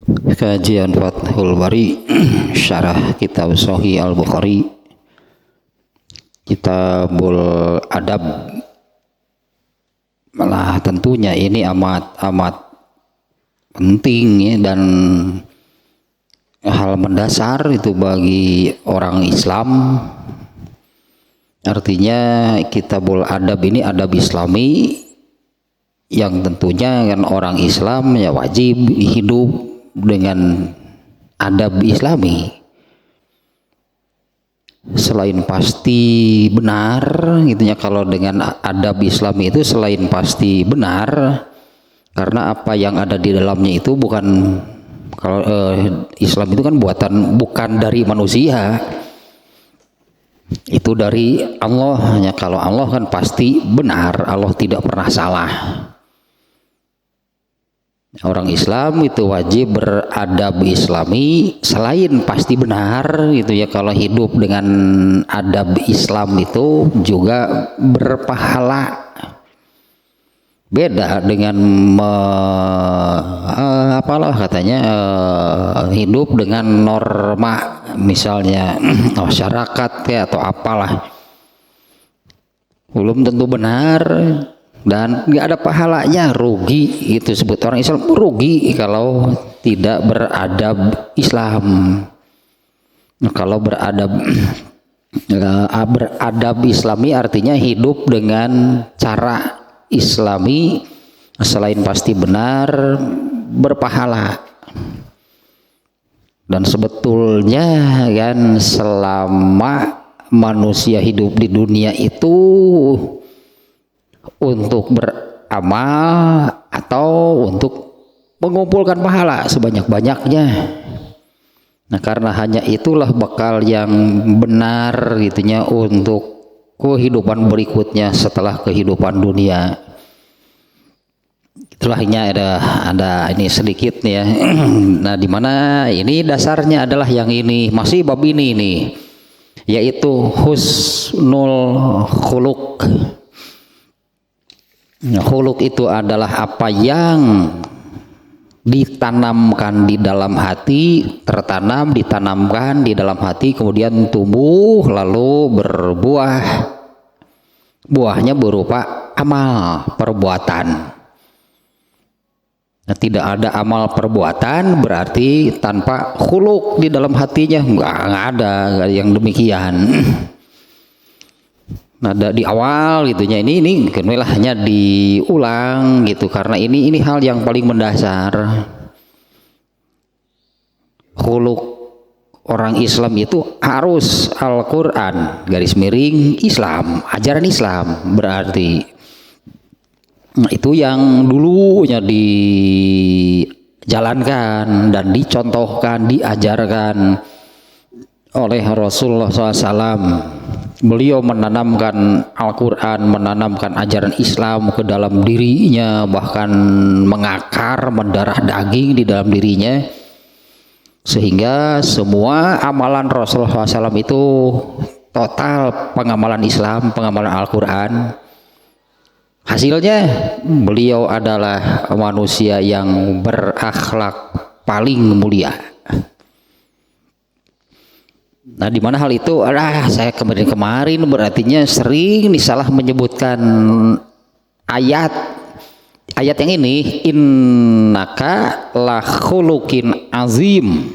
Kajian Fathul Bari Syarah Kitab Sahih Al-Bukhari, Kitabul Adab. Malah tentunya ini amat penting ya, dan hal mendasar itu bagi orang Islam. Artinya Kitabul Adab ini adab Islami yang tentunya kan orang Islam ya wajib hidup dengan adab Islami. Selain pasti benar gitunya, kalau dengan adab Islami itu selain pasti benar, karena apa yang ada di dalamnya itu bukan, kalau Islam itu kan bukan dari manusia, itu dari Allah. Hanya kalau Allah kan pasti benar, Allah tidak pernah salah. Orang Islam itu wajib beradab Islami selain pasti benar gitu ya. Kalau hidup dengan adab Islam itu juga berpahala. Beda dengan hidup dengan norma misalnya masyarakat ya atau apalah, belum tentu benar dan nggak ada pahalanya, rugi. Itu sebut orang Islam rugi kalau tidak beradab Islam. Nah, kalau beradab Islami artinya hidup dengan cara Islami selain pasti benar, berpahala. Dan sebetulnya kan selama manusia hidup di dunia itu untuk beramal atau untuk mengumpulkan pahala sebanyak-banyaknya. Nah, karena hanya itulah bakal yang benar gitunya untuk kehidupan berikutnya setelah kehidupan dunia. Itulah ada ini sedikit nih ya. Nah, di mana ini dasarnya adalah yang ini, masih bab ini nih, yaitu husnul khuluq. Khuluq itu adalah apa yang ditanamkan di dalam hati, ditanamkan di dalam hati, kemudian tumbuh lalu berbuah. Buahnya berupa amal perbuatan. Nah, tidak ada amal perbuatan berarti tanpa khuluq di dalam hatinya, nggak ada yang demikian. Nah, di awal gitunya ini kemudian hanya diulang gitu, karena ini hal yang paling mendasar. Khuluq orang Islam itu harus Al-Quran garis miring Islam, ajaran Islam berarti. Nah, itu yang dulunya dijalankan dan dicontohkan, diajarkan oleh Rasulullah SAW. Beliau menanamkan Al-Quran, menanamkan ajaran Islam ke dalam dirinya, bahkan mengakar, mendarah daging di dalam dirinya, sehingga semua amalan Rasulullah SAW itu total pengamalan Islam, pengamalan Al-Quran. Hasilnya beliau adalah manusia yang berakhlak paling mulia. Nah, di mana hal itu saya kemarin berartinya sering disalah menyebutkan ayat yang ini, innaka la khuluqin azim.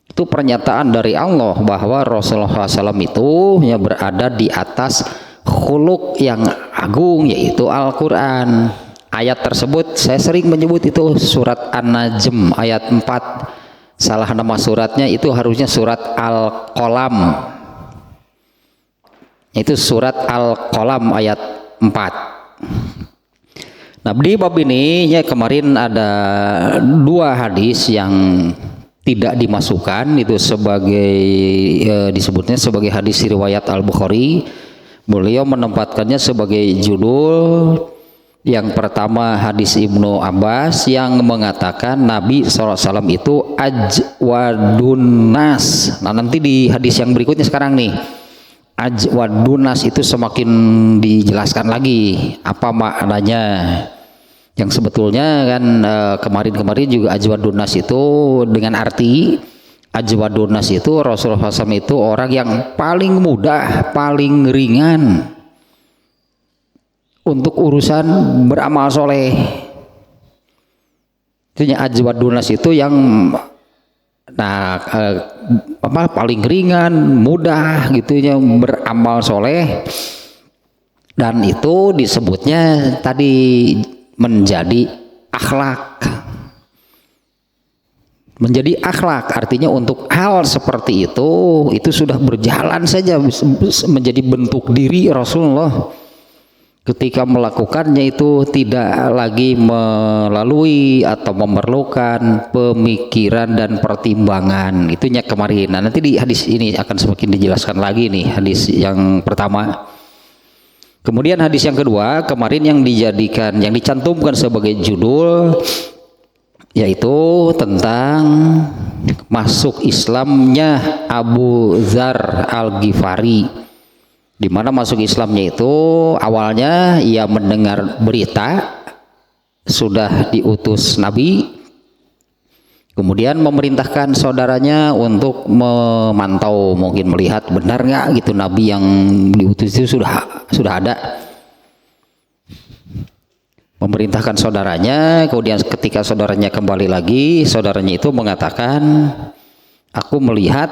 Itu pernyataan dari Allah bahwa Rasulullah SAW itu ya berada di atas khuluq yang agung, yaitu Al-Quran. Ayat tersebut saya sering menyebut itu surat An-Najm ayat 4. Salah nama suratnya itu harusnya surat Al-Qalam. Itu surat Al-Qalam ayat 4. Nah, di bab ini ya kemarin ada dua hadis yang tidak dimasukkan itu sebagai disebutnya sebagai hadis riwayat Al-Bukhari. Beliau menempatkannya sebagai judul. Yang pertama hadis Ibnu Abbas yang mengatakan Nabi SAW itu ajwadun nas. Nah, nanti di hadis yang berikutnya sekarang nih, ajwadun nas itu semakin dijelaskan lagi apa maknanya. Yang sebetulnya kan kemarin-kemarin juga ajwadun nas itu dengan arti ajwadun nas itu Rasulullah SAW itu orang yang paling mudah, paling ringan untuk urusan beramal soleh. Itu ajwadun nas itu yang paling ringan, mudah gitu ya beramal soleh, dan itu disebutnya tadi menjadi akhlak. Menjadi akhlak artinya untuk hal seperti itu sudah berjalan saja menjadi bentuk diri Rasulullah. Ketika melakukannya itu tidak lagi melalui atau memerlukan pemikiran dan pertimbangan. Itunya kemarin. Nah, nanti di hadis ini akan semakin dijelaskan lagi nih hadis yang pertama. Kemudian hadis yang kedua kemarin yang dicantumkan sebagai judul yaitu tentang masuk Islamnya Abu Dzar Al-Ghifari, di mana masuk Islamnya itu awalnya ia mendengar berita sudah diutus Nabi, kemudian memerintahkan saudaranya untuk memantau, mungkin melihat benar nggak gitu Nabi yang diutus itu sudah ada. Memerintahkan saudaranya, kemudian ketika saudaranya kembali lagi, saudaranya itu mengatakan, aku melihat,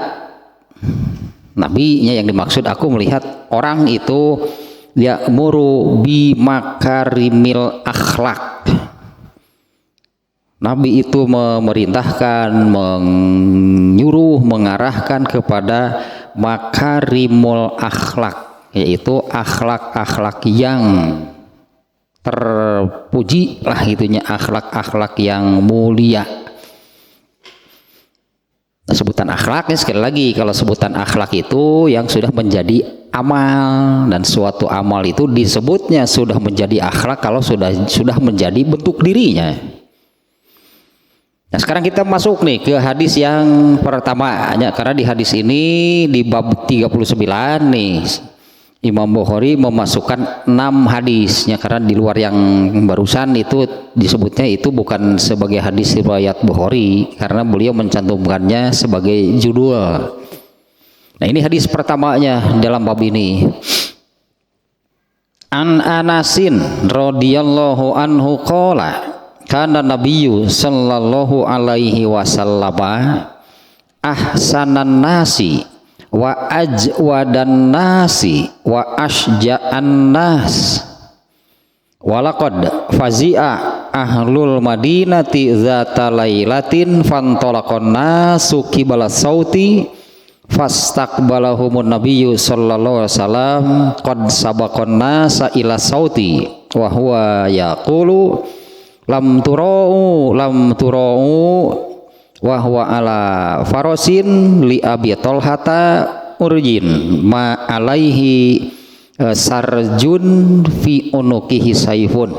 nabinya yang dimaksud, aku melihat orang itu ya'muru bi makarimil akhlak. Nabi itu memerintahkan, menyuruh, mengarahkan kepada makarimul akhlak, yaitu akhlak-akhlak yang terpuji lah gitunya, akhlak-akhlak yang mulia. Sebutan akhlaknya sekali lagi, kalau sebutan akhlak itu yang sudah menjadi amal, dan suatu amal itu disebutnya sudah menjadi akhlak kalau sudah menjadi bentuk dirinya. Nah, sekarang kita masuk nih ke hadis yang pertama, karena di hadis ini di bab 39 nih Imam Bukhari memasukkan 6 hadisnya, karena di luar yang barusan itu disebutnya itu bukan sebagai hadis riwayat Bukhari karena beliau mencantumkannya sebagai judul. Nah, ini hadis pertamanya dalam bab ini. An Anasin radhiyallahu anhu qala kana nabiyyu sallallahu alaihi wasallam ahsanan nasi wa ajwadan nasi wa asja'an nas walaqad fazi'a ahlul madinati zata lailatin fantolakon nasu qibala sauti fastaqbalahumun nabiyyu sallallahu alaihi wasallam qad sabaqon nasa ila sauti wa huwa yaqulu lam turau wa huwa ala farosin li Abi Tolhata urjin ma alaihi sarjun fi unukihi saifun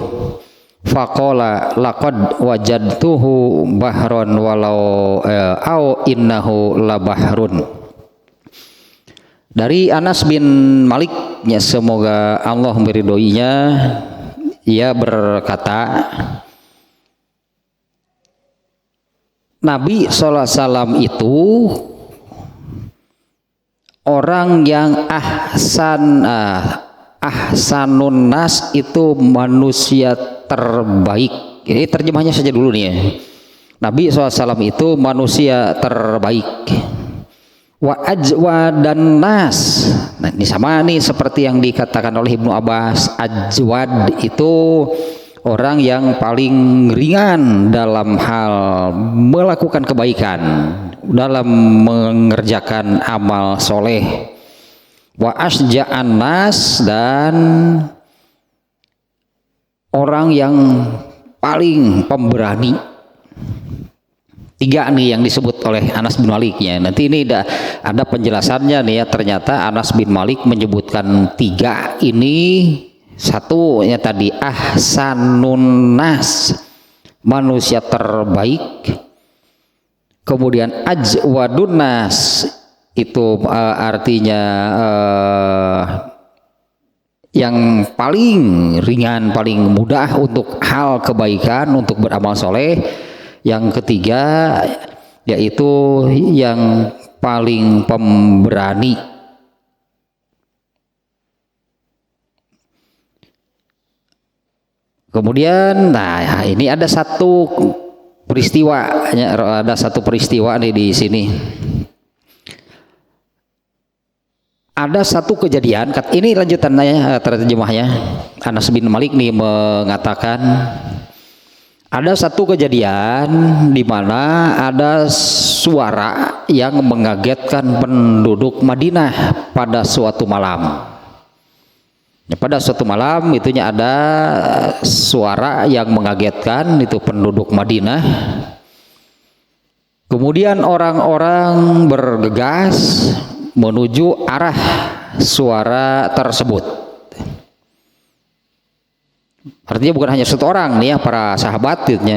faqala laqad wajadtuhu bahron walau au innahu la bahrun. Dari Anas bin Malik, ya semoga Allah meridhoinya, ia berkata, Nabi SAW itu orang yang ahsanun nas, itu manusia terbaik. Ini terjemahnya saja dulu nih ya. Nabi SAW itu manusia terbaik. Wa ajwadan nas. Nah, ini sama nih seperti yang dikatakan oleh Ibnu Abbas. Ajwad itu orang yang paling ringan dalam hal melakukan kebaikan, dalam mengerjakan amal soleh. Wa asja'an nas, dan orang yang paling pemberani. 3 nih yang disebut oleh Anas bin Malik ya. Nanti ini ada penjelasannya nih ya. Ternyata Anas bin Malik menyebutkan 3 ini. Satunya tadi ahsanun nas, manusia terbaik. Kemudian ajwadun nas, itu artinya yang paling ringan, paling mudah untuk hal kebaikan, untuk beramal soleh. Yang ketiga yaitu yang paling pemberani. Kemudian, nah ini ada satu peristiwa, ada satu peristiwa nih di sini. Ada satu kejadian, ini lanjutannya terjemahnya. Anas bin Malik nih mengatakan, ada satu kejadian di mana ada suara yang mengagetkan penduduk Madinah pada suatu malam. Pada suatu malam itunya ada suara yang mengagetkan itu penduduk Madinah. Kemudian orang-orang bergegas menuju arah suara tersebut. Artinya bukan hanya satu orang nih ya, para sahabat gitu.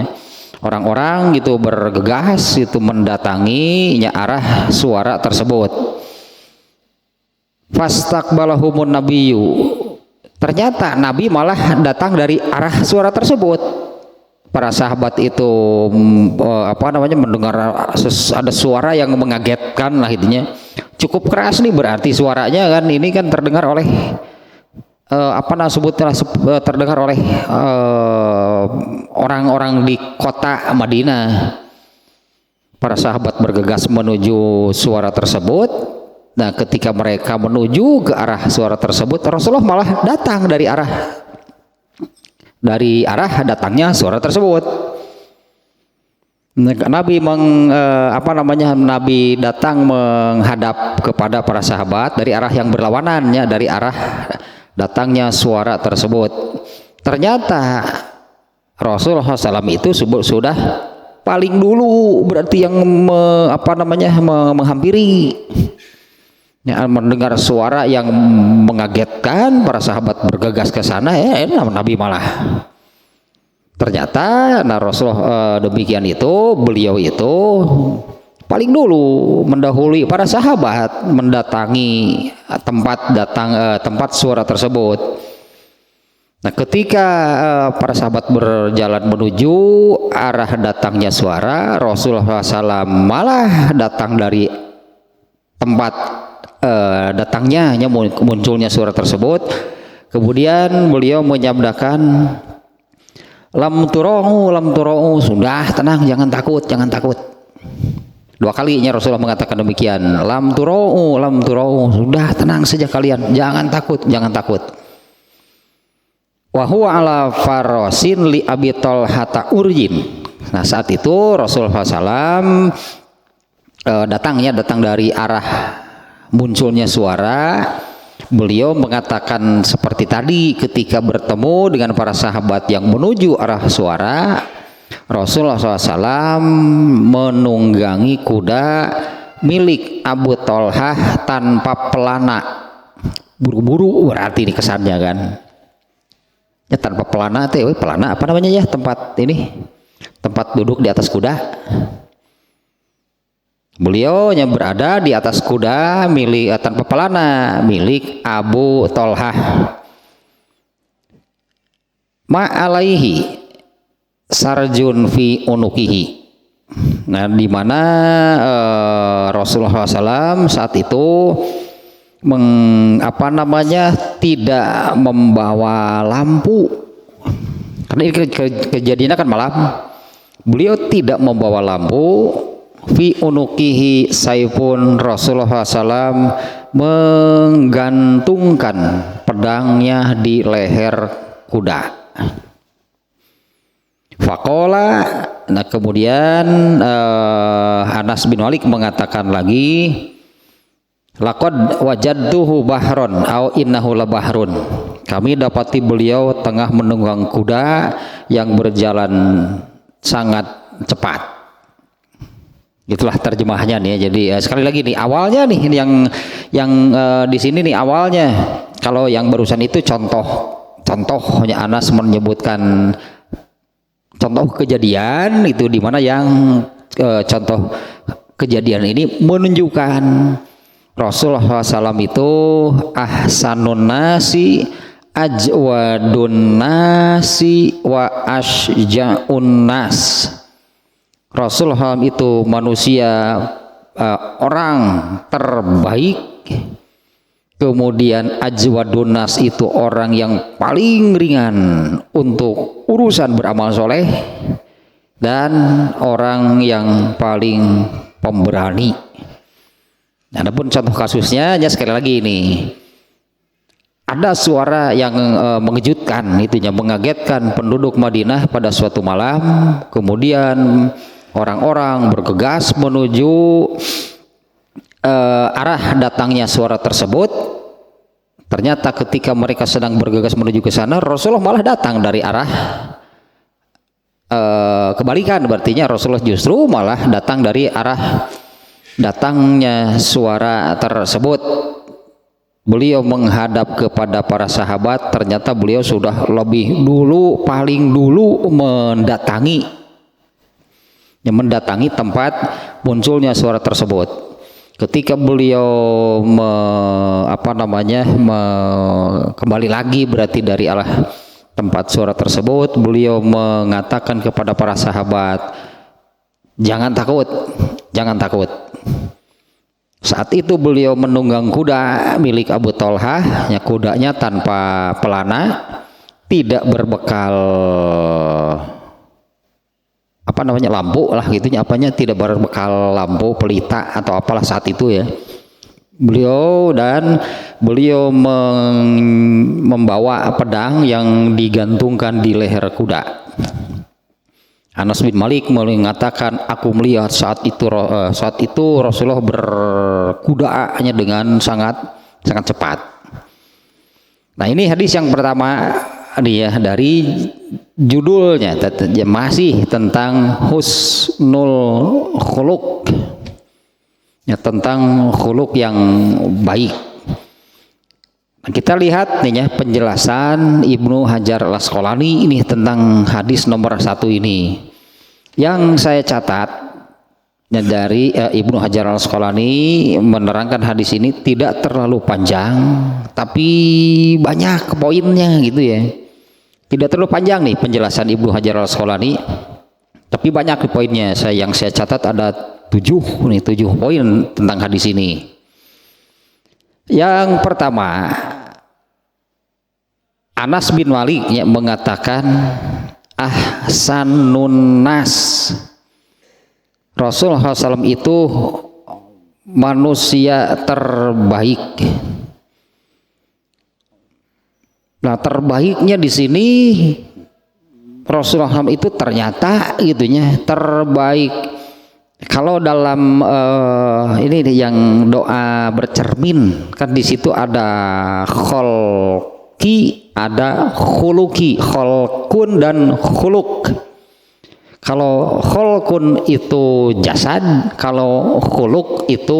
Orang-orang gitu bergegas itu mendatangi arah suara tersebut. Fastaqbalahumun nabiyyu. Ternyata Nabi malah datang dari arah suara tersebut. Para sahabat itu mendengar ada suara yang mengagetkan lah intinya. Cukup keras nih berarti suaranya kan, ini kan terdengar oleh terdengar oleh orang-orang di kota Madinah. Para sahabat bergegas menuju suara tersebut. Nah, ketika mereka menuju ke arah suara tersebut, Rasulullah malah datang dari arah datangnya suara tersebut. Nabi Nabi datang menghadap kepada para sahabat dari arah yang berlawanan ya, dari arah datangnya suara tersebut. Ternyata Rasulullah SAW itu sudah paling dulu berarti yang menghampiri. Ya, mendengar suara yang mengagetkan, para sahabat bergegas ke sana, Nabi malah. Ternyata Rasulullah demikian itu, beliau itu paling dulu mendahului para sahabat mendatangi tempat suara tersebut. Nah, ketika para sahabat berjalan menuju arah datangnya suara, Rasulullah SAW malah datang dari tempat datangnya munculnya suara tersebut. Kemudian beliau menyabdakan, lam tura'u, sudah tenang, jangan takut. Dua kalinya Rasulullah mengatakan demikian. Lam tura'u, sudah tenang saja kalian, jangan takut. Wa huwa ala farasin li Abi Talhata urjin. Nah, saat itu Rasulullah SAW datang dari arah munculnya suara. Beliau mengatakan seperti tadi ketika bertemu dengan para sahabat yang menuju arah suara, Rasulullah SAW menunggangi kuda milik Abu Talhah tanpa pelana. Buru-buru berarti ini kesannya kan ya, tanpa pelana. Pelana apa namanya ya, tempat duduk di atas kuda. Beliau yang berada di atas kuda tanpa pelana milik Abu Talhah. Ma'alaihi sarjun fi unukihi. Nah, di mana Rasulullah SAW saat itu tidak membawa lampu. Karena ini kejadiannya kan malam. Beliau tidak membawa lampu. Fi unukihi saifun. Rasulullah SAW menggantungkan pedangnya di leher kuda. Faqala, nah kemudian Anas bin Malik mengatakan lagi, laqad wajadtuhu bahron au innahu la bahrun. Kami dapati beliau tengah menunggang kuda yang berjalan sangat cepat. Itulah terjemahnya nih. Jadi sekali lagi nih awalnya nih yang di sini nih awalnya. Kalau yang barusan itu contohnya Anas menyebutkan contoh kejadian itu, di mana yang contoh kejadian ini menunjukkan Rasulullah SAW itu ahsanun nasi ajwadun nasi wa asja'un nas. Rasulullah itu manusia orang terbaik, kemudian ajwadun nas itu orang yang paling ringan untuk urusan beramal soleh, dan orang yang paling pemberani. Adapun contoh kasusnya, ya sekali lagi ini ada suara yang mengejutkan, itunya mengagetkan penduduk Madinah pada suatu malam. Kemudian orang-orang bergegas menuju arah datangnya suara tersebut. Ternyata ketika mereka sedang bergegas menuju ke sana, Rasulullah malah datang dari arah kebalikan. Berartinya Rasulullah justru malah datang dari arah datangnya suara tersebut. Beliau menghadap kepada para sahabat, ternyata beliau sudah lebih dulu, paling dulu mendatangi tempat munculnya suara tersebut. Ketika beliau kembali lagi berarti dari arah tempat suara tersebut, beliau mengatakan kepada para sahabat, jangan takut, jangan takut. Saat itu beliau menunggang kuda milik Abu Thalhah, ya, kudanya tanpa pelana, tidak berbekal lampu lah gitunya, tidak berbekal lampu pelita atau apalah saat itu ya. Beliau membawa pedang yang digantungkan di leher kuda. Anas bin Malik mengatakan, aku melihat saat itu Rasulullah berkudanya dengan sangat cepat. Nah, ini hadis yang pertama dia dari judulnya masih tentang husnul khuluq, ya, tentang khuluq yang baik. Nah, kita lihat nih ya penjelasan Ibnu Hajar Al-Asqalani ini tentang hadis nomor 1 ini. Yang saya catat ya, dari Ibnu Hajar Al-Asqalani menerangkan hadis ini tidak terlalu panjang, tapi banyak poinnya gitu ya. Tidak terlalu panjang nih penjelasan Ibnu Hajar Al-Asqalani, tapi banyak poinnya. Yang saya catat ada 7 poin tentang hadis ini. Yang pertama, Anas bin Malik yang mengatakan ahsanun nas, Rasulullah SAW itu manusia terbaik. Nah, terbaiknya di sini Rasulullah SAW itu ternyata gitunya terbaik. Kalau dalam ini yang doa bercermin kan di situ ada kholki, ada khuluki, kholkun dan khuluk. Kalau kholkun itu jasad, kalau khuluk itu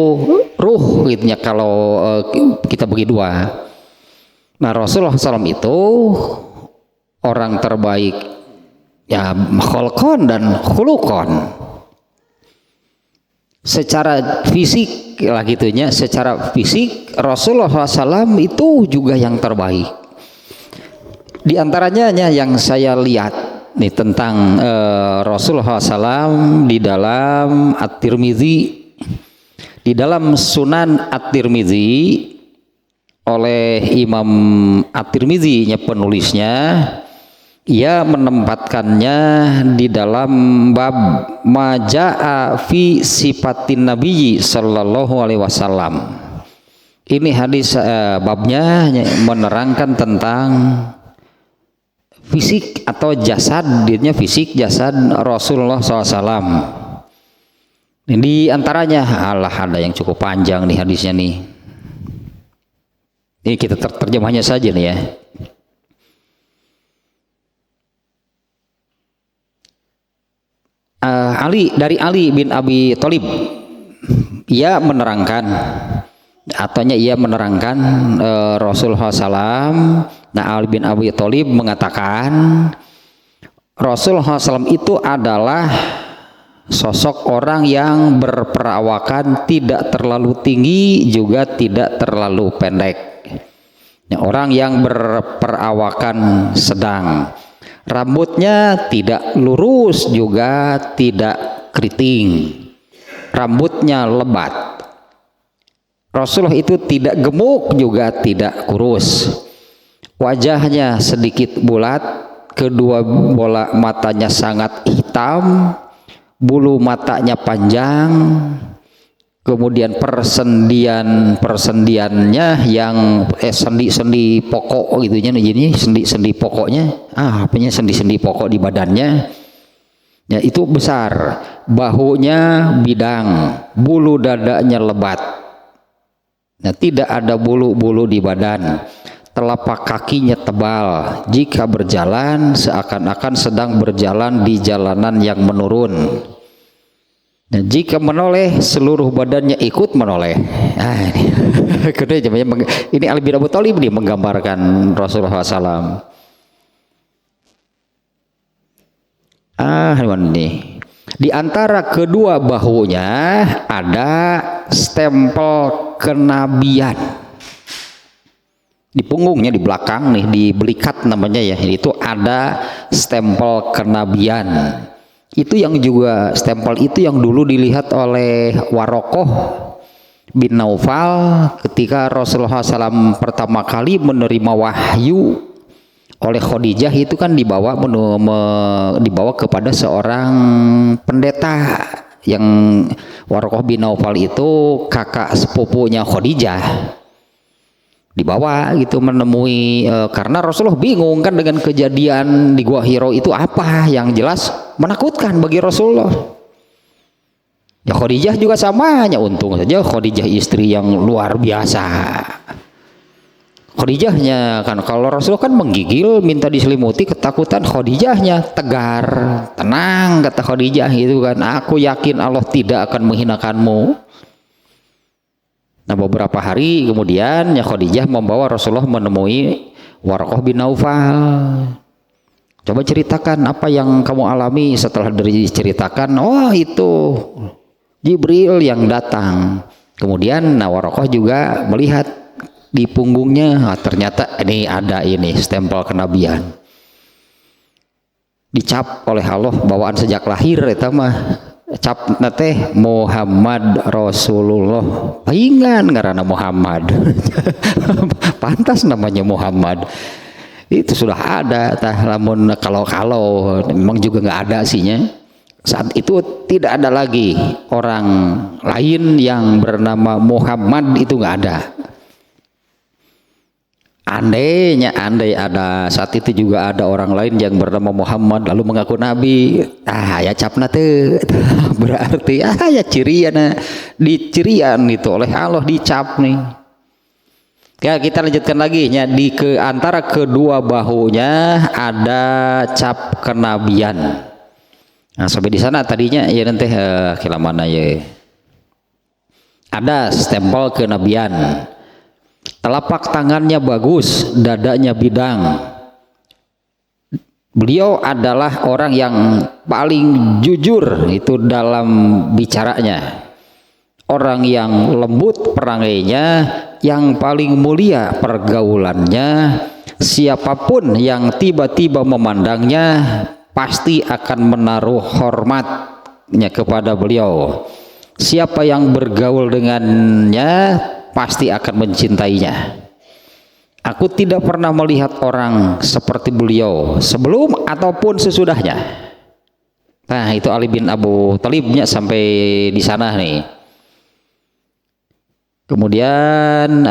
ruh, gitunya. Kalau kita bagi dua. Nah, Rasulullah SAW itu orang terbaik, ya, kholkon dan khulukon. Secara fisik lah gitunya, secara fisik Rasulullah SAW itu juga yang terbaik. Di antaranya yang saya lihat nih tentang Rasulullah SAW di dalam At-Tirmidzi, di dalam Sunan At-Tirmidzi oleh Imam At-Tirmidzi penulisnya, ia menempatkannya di dalam bab majaa fi sifatin Nabi sallallahu alaihi wasallam. Ini hadis babnya menerangkan tentang fisik atau jasad, dirinya fisik jasad Rasulullah SAW. Di antaranya ada yang cukup panjang nih hadisnya nih. Ini kita terjemahnya saja nih ya. Dari Ali bin Abi Thalib, ia menerangkan Rasulullah SAW. Nah, Ali bin Abi Thalib mengatakan Rasulullah SAW itu adalah sosok orang yang berperawakan tidak terlalu tinggi juga tidak terlalu pendek. Ya, orang yang berperawakan sedang, rambutnya tidak lurus juga tidak keriting, rambutnya lebat. Rasulullah itu tidak gemuk juga tidak kurus, wajahnya sedikit bulat, kedua bola matanya sangat hitam, bulu matanya panjang, kemudian persendiannya yang sendi pokok gitunya, ini sendi pokoknya, apanya sendi pokok di badannya, ya itu besar, bahunya bidang, bulu dadanya lebat, nah tidak ada bulu-bulu di badan, telapak kakinya tebal, jika berjalan seakan-akan sedang berjalan di jalanan yang menurun. Nah, jika menoleh seluruh badannya ikut menoleh. Ini Ali bin Abi Thalib nih menggambarkan Rasulullah SAW. Nih. Di antara kedua bahunya ada stempel kenabian. Di punggungnya di belakang nih, di belikat namanya ya, itu ada stempel kenabian. Itu yang juga stempel itu yang dulu dilihat oleh Warokoh bin Naufal ketika Rasulullah SAW pertama kali menerima wahyu oleh Khadijah, itu kan dibawa kepada seorang pendeta yang Warokoh bin Naufal itu kakak sepupunya Khadijah. Dibawa gitu menemui karena Rasulullah bingung kan dengan kejadian di Gua Hiro itu apa, yang jelas menakutkan bagi Rasulullah. Ya Khadijah juga samanya, untung saja Khadijah istri yang luar biasa. Khadijahnya kan, kalau Rasulullah kan menggigil minta diselimuti, ketakutan, Khadijahnya tegar, tenang kata Khadijah gitu kan, aku yakin Allah tidak akan menghinakanmu. Nah beberapa hari kemudian ya Khadijah membawa Rasulullah menemui Warokoh bin Naufal. Coba ceritakan apa yang kamu alami. Setelah diceritakan, oh itu Jibril yang datang. Kemudian Warokoh juga melihat di punggungnya, ternyata ini ada ini stempel kenabian. Dicap oleh Allah bawaan sejak lahir eta mah. Cap nate Muhammad Rasulullah, paingan ngaranna Muhammad. Pantas namanya Muhammad. Itu sudah ada tah, lamun kalau memang juga nggak ada aslinya. Saat itu tidak ada lagi orang lain yang bernama Muhammad, itu nggak ada. Andai ada saat itu juga ada orang lain yang bernama Muhammad lalu mengaku nabi, ya capna teh berarti ya cirian, dicirian itu oleh Allah, dicap nih. Ya kita lanjutkan lagi ya, di antara kedua bahunya ada cap kenabian. Nah sampai di sana tadinya ya nanti kila mana ya, ada stempel kenabian. Telapak tangannya bagus, dadanya bidang. Beliau adalah orang yang paling jujur itu dalam bicaranya, orang yang lembut perangainya, yang paling mulia pergaulannya. Siapapun yang tiba-tiba memandangnya pasti akan menaruh hormatnya kepada beliau. Siapa yang bergaul dengannya pasti akan mencintainya. Aku tidak pernah melihat orang seperti beliau sebelum ataupun sesudahnya. Nah itu Ali bin Abu Thalibnya sampai di sana nih. Kemudian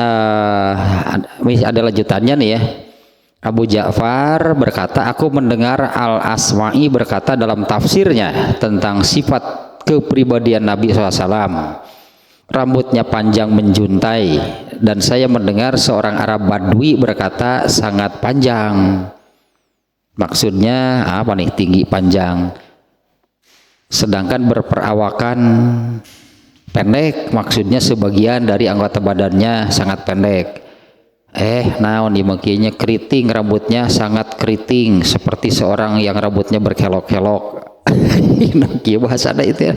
ada lanjutannya nih ya. Abu Ja'far berkata, aku mendengar Al-Asma'i berkata dalam tafsirnya tentang sifat kepribadian Nabi SAW. Rambutnya panjang menjuntai, dan saya mendengar seorang Arab Badui berkata sangat panjang. Maksudnya apa nih, tinggi panjang. Sedangkan berperawakan pendek, maksudnya sebagian dari anggota badannya sangat pendek. Naon dimakinya keriting, rambutnya sangat keriting seperti seorang yang rambutnya berkelok-kelok. Bahasa ada itu ya.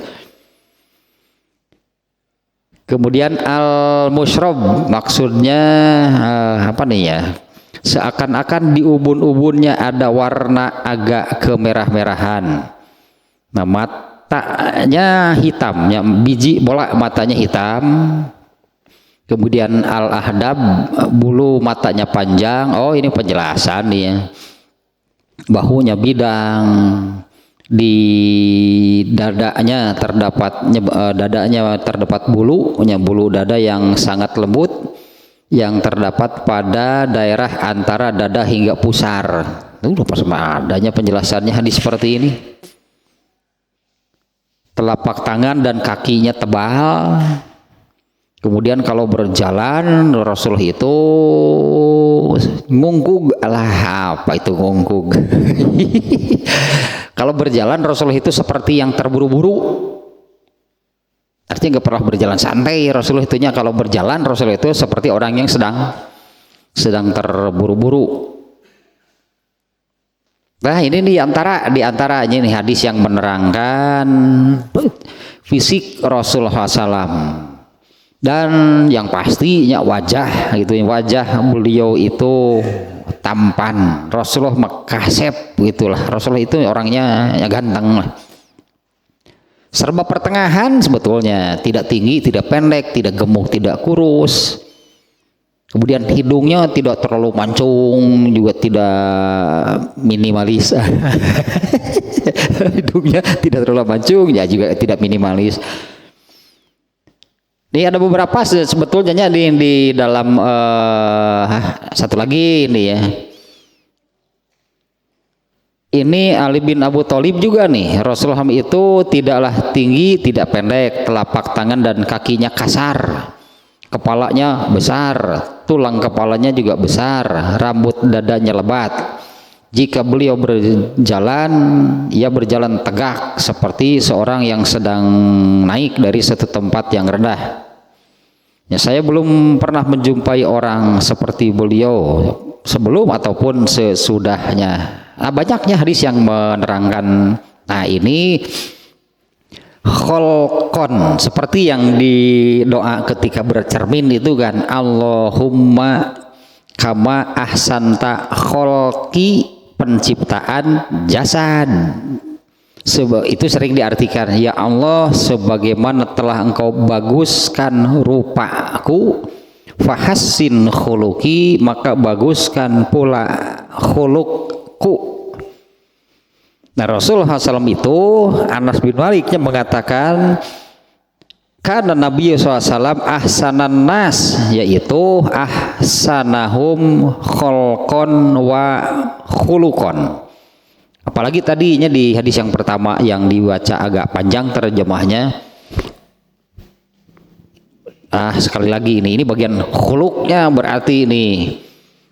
Kemudian al-musyrob maksudnya apa nih ya? Seakan-akan di ubun-ubunnya ada warna agak kemerah-merahan. Nah, matanya hitam, ya, biji bola matanya hitam. Kemudian al-ahdab, bulu matanya panjang. Oh, ini penjelasan nih ya. Bahunya bidang, di dadanya terdapat bulunya, bulu dada yang sangat lembut yang terdapat pada daerah antara dada hingga pusar. Itu pas adanya penjelasannya hadis seperti ini. Telapak tangan dan kakinya tebal. Kemudian kalau berjalan Rasul itu ngungkug. Alah, apa itu ngungkug? Kalau berjalan Rasul itu seperti yang terburu-buru. Artinya nggak pernah berjalan santai. Rasul itunya kalau berjalan Rasul itu seperti orang yang sedang terburu-buru. Nah, ini di antaranya ini hadis yang menerangkan fisik Rasulullah SAW. Dan yang pastinya wajah gitu, wajah beliau itu tampan. Rasulullah makasep gitulah. Rasulullah itu orangnya ya ganteng lah. Serba pertengahan sebetulnya, tidak tinggi, tidak pendek, tidak gemuk, tidak kurus. Kemudian hidungnya tidak terlalu mancung, juga tidak minimalis. Hidungnya tidak terlalu mancung, ya juga tidak minimalis. Ini ada beberapa sebetulnya di dalam satu lagi ini ya. Ini Ali bin Abu Thalib juga nih. Rasulullah itu tidaklah tinggi, tidak pendek, telapak tangan dan kakinya kasar. Kepalanya besar, tulang kepalanya juga besar, rambut dadanya lebat. Jika beliau berjalan, ia berjalan tegak seperti seorang yang sedang naik dari satu tempat yang rendah. Ya, saya belum pernah menjumpai orang seperti beliau sebelum ataupun sesudahnya. Nah, banyaknya hadis yang menerangkan. Nah, ini kholqon seperti yang di doa ketika bercermin itu kan, Allahumma kama ahsanta kholqi, penciptaan jasad. Itu sering diartikan, ya Allah, sebagaimana telah engkau baguskan rupaku, fahassin khuluqi, maka baguskan pula khuluqku. Nah, Rasulullah SAW itu, Anas bin Maliknya mengatakan, karena Nabi SAW ahsanan nas, yaitu ahsanahum kholqon wa khuluqon. Apalagi tadinya di hadis yang pertama yang dibaca agak panjang terjemahnya. Sekali lagi ini bagian khuluqnya, berarti ini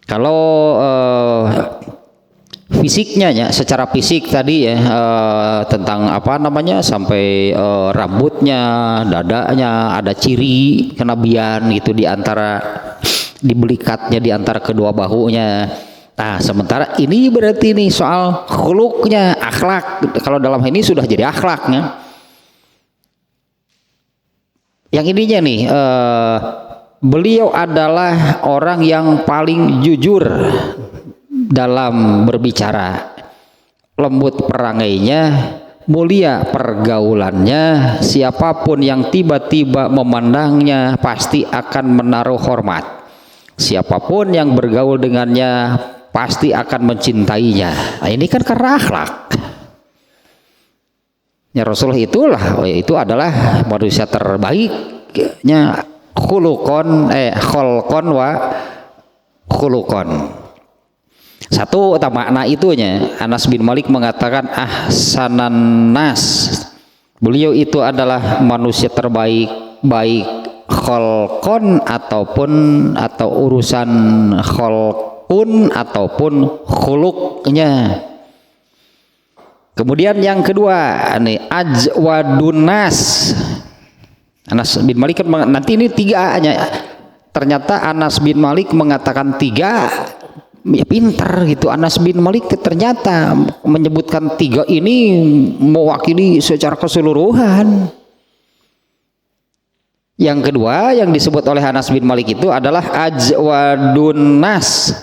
kalau fisiknya ya, secara fisik tadi ya, tentang apa namanya, sampai rambutnya, dadanya ada ciri kenabian gitu di antara dibelikatnya di antara kedua bahunya. Nah, sementara ini berarti nih soal khuluqnya, akhlak. Kalau dalam ini sudah jadi akhlaknya. Yang ininya nih, beliau adalah orang yang paling jujur dalam berbicara, lembut perangainya, mulia pergaulannya. Siapapun yang tiba-tiba memandangnya pasti akan menaruh hormat. Siapapun yang bergaul dengannya pasti akan mencintainya. Nah, ini kan karena akhlak. Ya, Rasulullah itu adalah manusia terbaiknya, khuluqon kholqon wa khuluqon. Satu makna itunya, Anas bin Malik mengatakan ahsanan nas. Beliau itu adalah manusia terbaik, baik kholqon atau urusan kholqun ataupun khuluqnya. Kemudian yang kedua, nih ajwadun nas. Anas bin Malik nanti ini tiganya. Ternyata Anas bin Malik mengatakan tiga. Ya, pintar gitu. Anas bin Malik ternyata menyebutkan tiga ini mewakili secara keseluruhan. Yang kedua yang disebut oleh Anas bin Malik itu adalah ajwadun nas.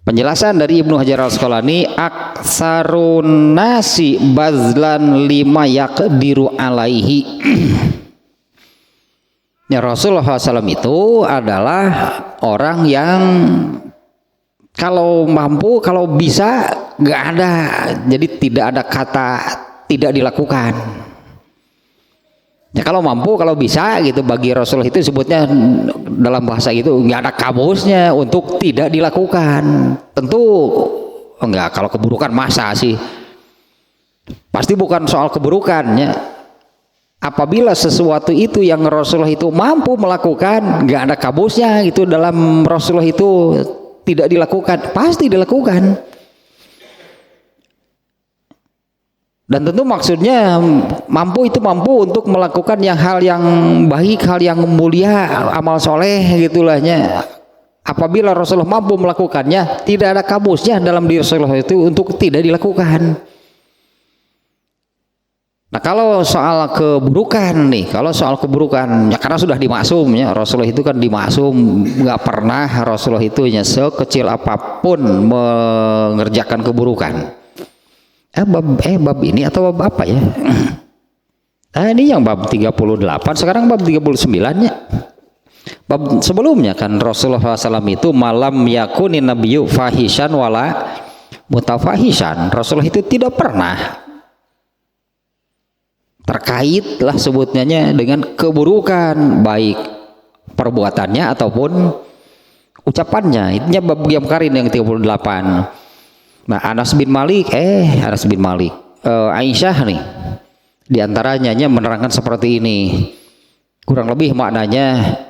Penjelasan dari Ibnu Hajar Al-Asqalani, aksarun nasi bazlan lima yaqdiru alaihi. Ya, Rasulullah SAW itu adalah orang yang kalau mampu, kalau bisa, nggak ada, jadi tidak ada kata tidak dilakukan. Ya, kalau mampu, kalau bisa gitu, bagi Rasulullah itu sebutnya dalam bahasa itu nggak ada kamusnya untuk tidak dilakukan. Tentu enggak, kalau keburukan masa sih, pasti bukan soal keburukannya. Apabila sesuatu itu yang Rasulullah itu mampu melakukan, nggak ada kamusnya itu dalam Rasulullah itu tidak dilakukan, pasti dilakukan. Dan tentu maksudnya mampu itu mampu untuk melakukan hal yang baik, hal yang mulia, amal soleh gitulahnya. Apabila Rasulullah mampu melakukannya, tidak ada kamusnya dalam diri Rasulullah itu untuk tidak dilakukan. Nah, kalau soal keburukan nih, kalau soal keburukan, ya karena sudah dimaksumnya, Rasulullah itu kan dimaksum, nggak pernah Rasulullah itu sekecil apapun mengerjakan keburukan. Bab ini atau bab apa ya? Ini yang bab 38, sekarang bab 39-nya. Bab sebelumnya kan Rasulullah SAW itu malam yakunin nabiyyu fahishan wala mutafahishan. Rasulullah itu tidak pernah terkait lah sebutnya dengan keburukan, baik perbuatannya ataupun ucapannya. Itunya bab Qiyam Qarin yang 38. Nah, Anas bin Malik, Aisyah nih, diantaranya menerangkan seperti ini. Kurang lebih maknanya,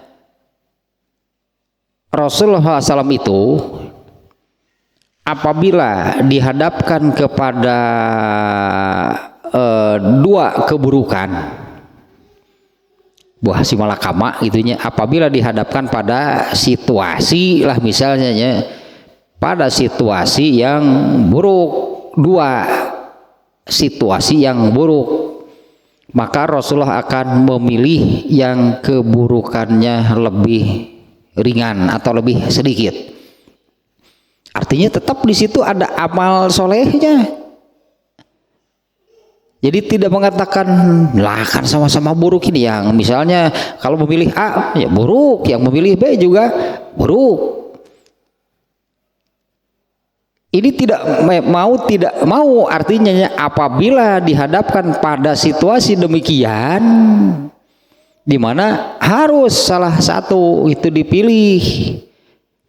Rasulullah SAW itu apabila dihadapkan kepada dua keburukan, buah si malakama itunya, apabila dihadapkan pada situasi lah misalnya pada situasi yang buruk, dua situasi yang buruk, maka Rasulullah akan memilih yang keburukannya lebih ringan atau lebih sedikit. Artinya tetap di situ ada amal solehnya. Jadi tidak mengatakan lah kan sama-sama buruk ini, yang misalnya kalau memilih A ya buruk, yang memilih B juga buruk. Ini tidak mau artinya apabila dihadapkan pada situasi demikian di mana harus salah satu itu dipilih,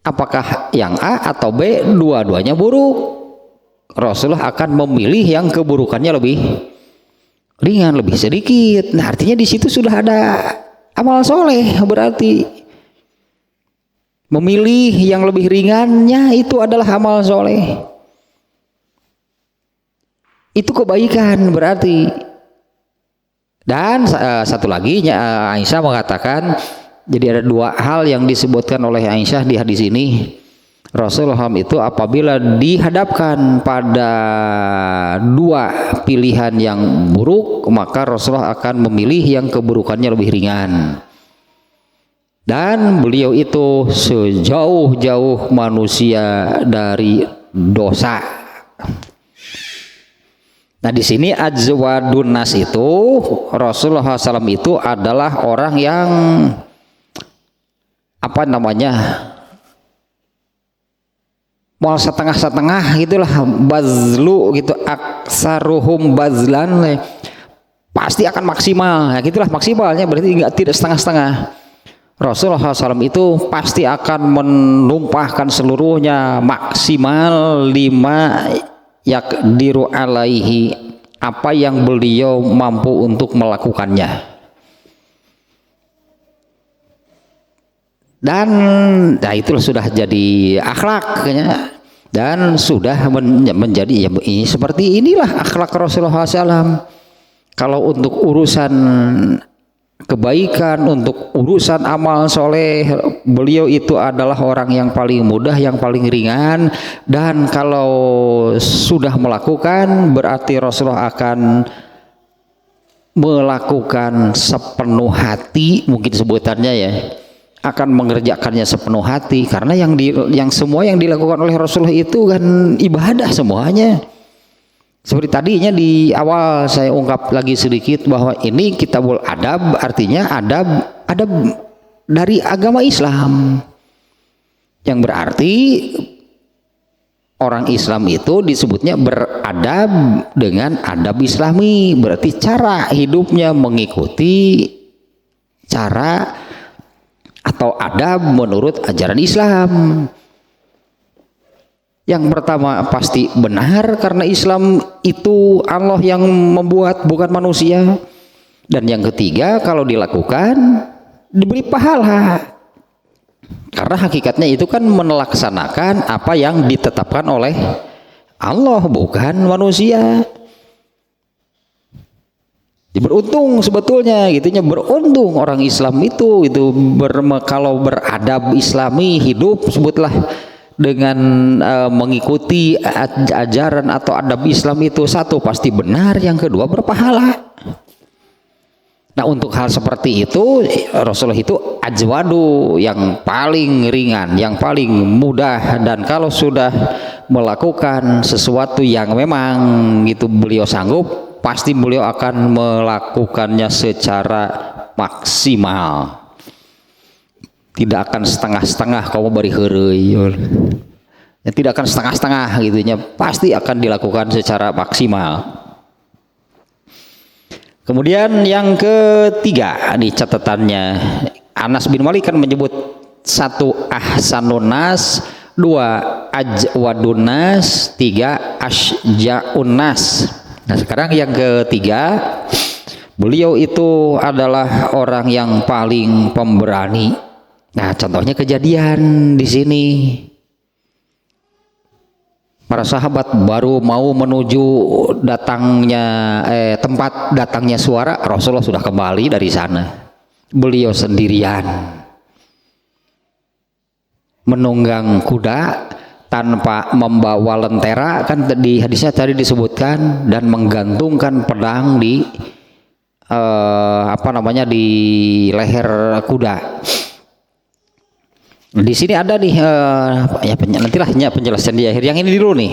apakah yang A atau B, dua-duanya buruk, Rasulullah akan memilih yang keburukannya lebih ringan, lebih sedikit. Nah, artinya di situ sudah ada amal soleh, berarti memilih yang lebih ringannya itu adalah amal soleh, itu kebaikan berarti. Dan satu lagi Aisyah mengatakan, jadi ada dua hal yang disebutkan oleh Aisyah di hadis ini. Rasulullah itu apabila dihadapkan pada dua pilihan yang buruk, maka Rasulullah akan memilih yang keburukannya lebih ringan. Dan beliau itu sejauh-jauh manusia dari dosa. Nah, di sini ajwadun nas itu Rasulullah SAW itu adalah orang yang apa namanya, mau setengah-setengah gitulah, bazlu gitu, aksaruhum bazlan, pasti akan maksimal. Ya, gitulah maksimalnya, berarti tidak setengah-setengah. Rasulullah SAW itu pasti akan menumpahkan seluruhnya maksimal lima yaqdiru alaihi, apa yang beliau mampu untuk melakukannya. Dan nah itulah sudah jadi akhlaknya, dan sudah menjadi ya, ini seperti inilah akhlak Rasulullah SAW. Kalau untuk urusan kebaikan, untuk urusan amal soleh, beliau itu adalah orang yang paling mudah, yang paling ringan. Dan kalau sudah melakukan, berarti Rasulullah akan melakukan sepenuh hati, mungkin sebutannya ya, akan mengerjakannya sepenuh hati, karena yang semua yang dilakukan oleh Rasulullah itu kan ibadah semuanya. Seperti tadinya di awal saya ungkap lagi sedikit bahwa ini kitabul adab, artinya adab dari agama Islam, yang berarti orang Islam itu disebutnya beradab dengan adab Islami, berarti cara hidupnya mengikuti cara atau adab menurut ajaran Islam. Yang pertama pasti benar karena Islam itu Allah yang membuat, bukan manusia. Dan yang ketiga, kalau dilakukan diberi pahala, karena hakikatnya itu kan melaksanakan apa yang ditetapkan oleh Allah, bukan manusia. Beruntung sebetulnya gitunya, beruntung orang Islam itu kalau beradab Islami, hidup sebutlah dengan mengikuti ajaran atau adab Islam itu, satu pasti benar, yang kedua berpahala. Nah, untuk hal seperti itu Rasulullah itu ajwadu, yang paling ringan, yang paling mudah, dan kalau sudah melakukan sesuatu yang memang itu beliau sanggup, pasti beliau akan melakukannya secara maksimal. Tidak akan setengah-setengah kamu bari heureuy. Ya, tidak akan setengah-setengah gitunya, pasti akan dilakukan secara maksimal. Kemudian yang ketiga di catatannya, Anas bin Malik kan menyebut satu ahsanun nas, dua ajwadun nas, tiga asja'un nas. Nah, sekarang yang ketiga, beliau itu adalah orang yang paling pemberani. Nah, contohnya kejadian di sini. Para sahabat baru mau menuju tempat datangnya suara, Rasulullah sudah kembali dari sana. Beliau sendirian menunggang kuda tanpa membawa lentera, kan di hadisnya tadi disebutkan, dan menggantungkan pedang di di leher kuda. Di sini ada nih nantilah penjelasan di akhir. Yang ini dulu nih,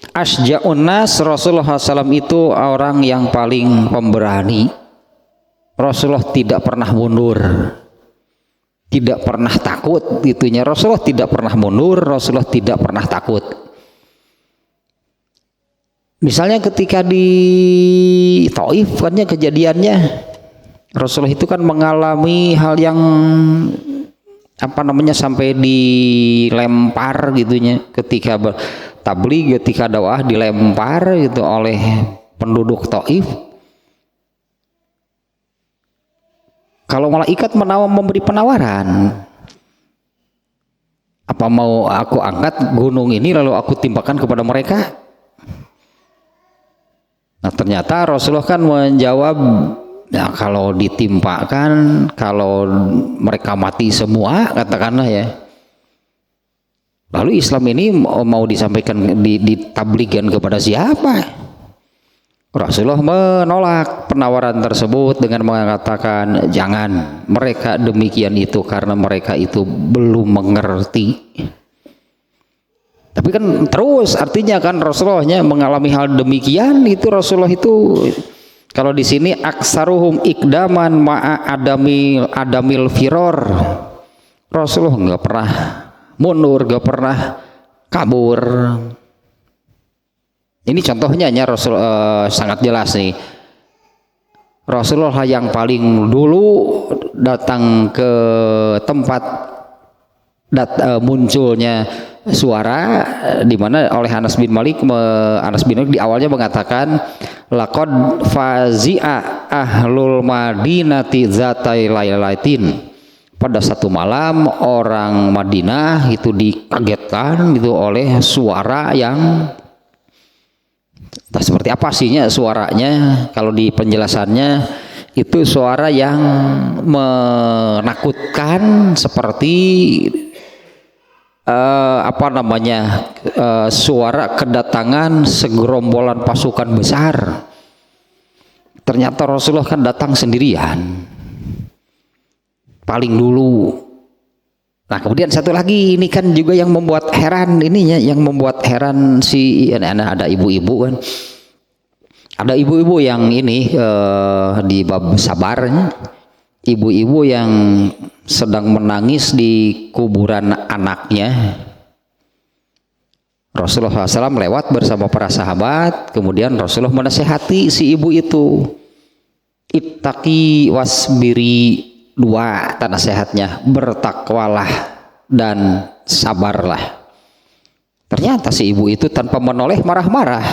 asja'un nas, Rasulullah SAW itu orang yang paling pemberani. Rasulullah tidak pernah mundur, tidak pernah takut gitunya. Rasulullah tidak pernah mundur, Rasulullah tidak pernah takut. Misalnya ketika di Taif kan ya kejadiannya, Rasulullah itu kan mengalami hal yang sampai dilempar gitunya, ketika tabligh, ketika dakwah dilempar gitu oleh penduduk Taif. Kalau malaikat memberi penawaran, apa mau aku angkat gunung ini lalu aku timpakan kepada mereka? Nah, ternyata Rasulullah kan menjawab, nah, kalau ditimpakan, kalau mereka mati semua, katakanlah ya, lalu Islam ini mau disampaikan, ditabligkan kepada siapa? Rasulullah menolak penawaran tersebut dengan mengatakan, jangan, mereka demikian itu karena mereka itu belum mengerti. Tapi kan terus artinya kan Rasulullahnya mengalami hal demikian, itu Rasulullah itu, kalau di sini aksaruhum ikdaman ma'a adamil firor, Rasulullah nggak pernah mundur, nggak pernah kabur. Ini contohnya Rasul sangat jelas nih. Rasulullah yang paling dulu datang ke tempat munculnya suara, di mana oleh Anas bin Malik di awalnya mengatakan, laqad fazi'a ahlul madinati zatai lailatin, pada satu malam orang Madinah itu dikagetkan itu oleh suara yang entah seperti apa sihnya suaranya. Kalau di penjelasannya itu suara yang menakutkan, seperti suara kedatangan segerombolan pasukan besar. Ternyata Rasulullah kan datang sendirian paling dulu. Nah kemudian satu lagi ini kan juga yang membuat heran ininya, yang membuat heran si ada ibu-ibu kan, ada ibu-ibu yang ini di bab sabarnya, ibu-ibu yang sedang menangis di kuburan anaknya. Rasulullah SAW lewat bersama para sahabat, kemudian Rasulullah menasehati si ibu itu, ittaqi wasbiri, dua nasihatnya, bertakwalah dan sabarlah. Ternyata si ibu itu tanpa menoleh marah-marah.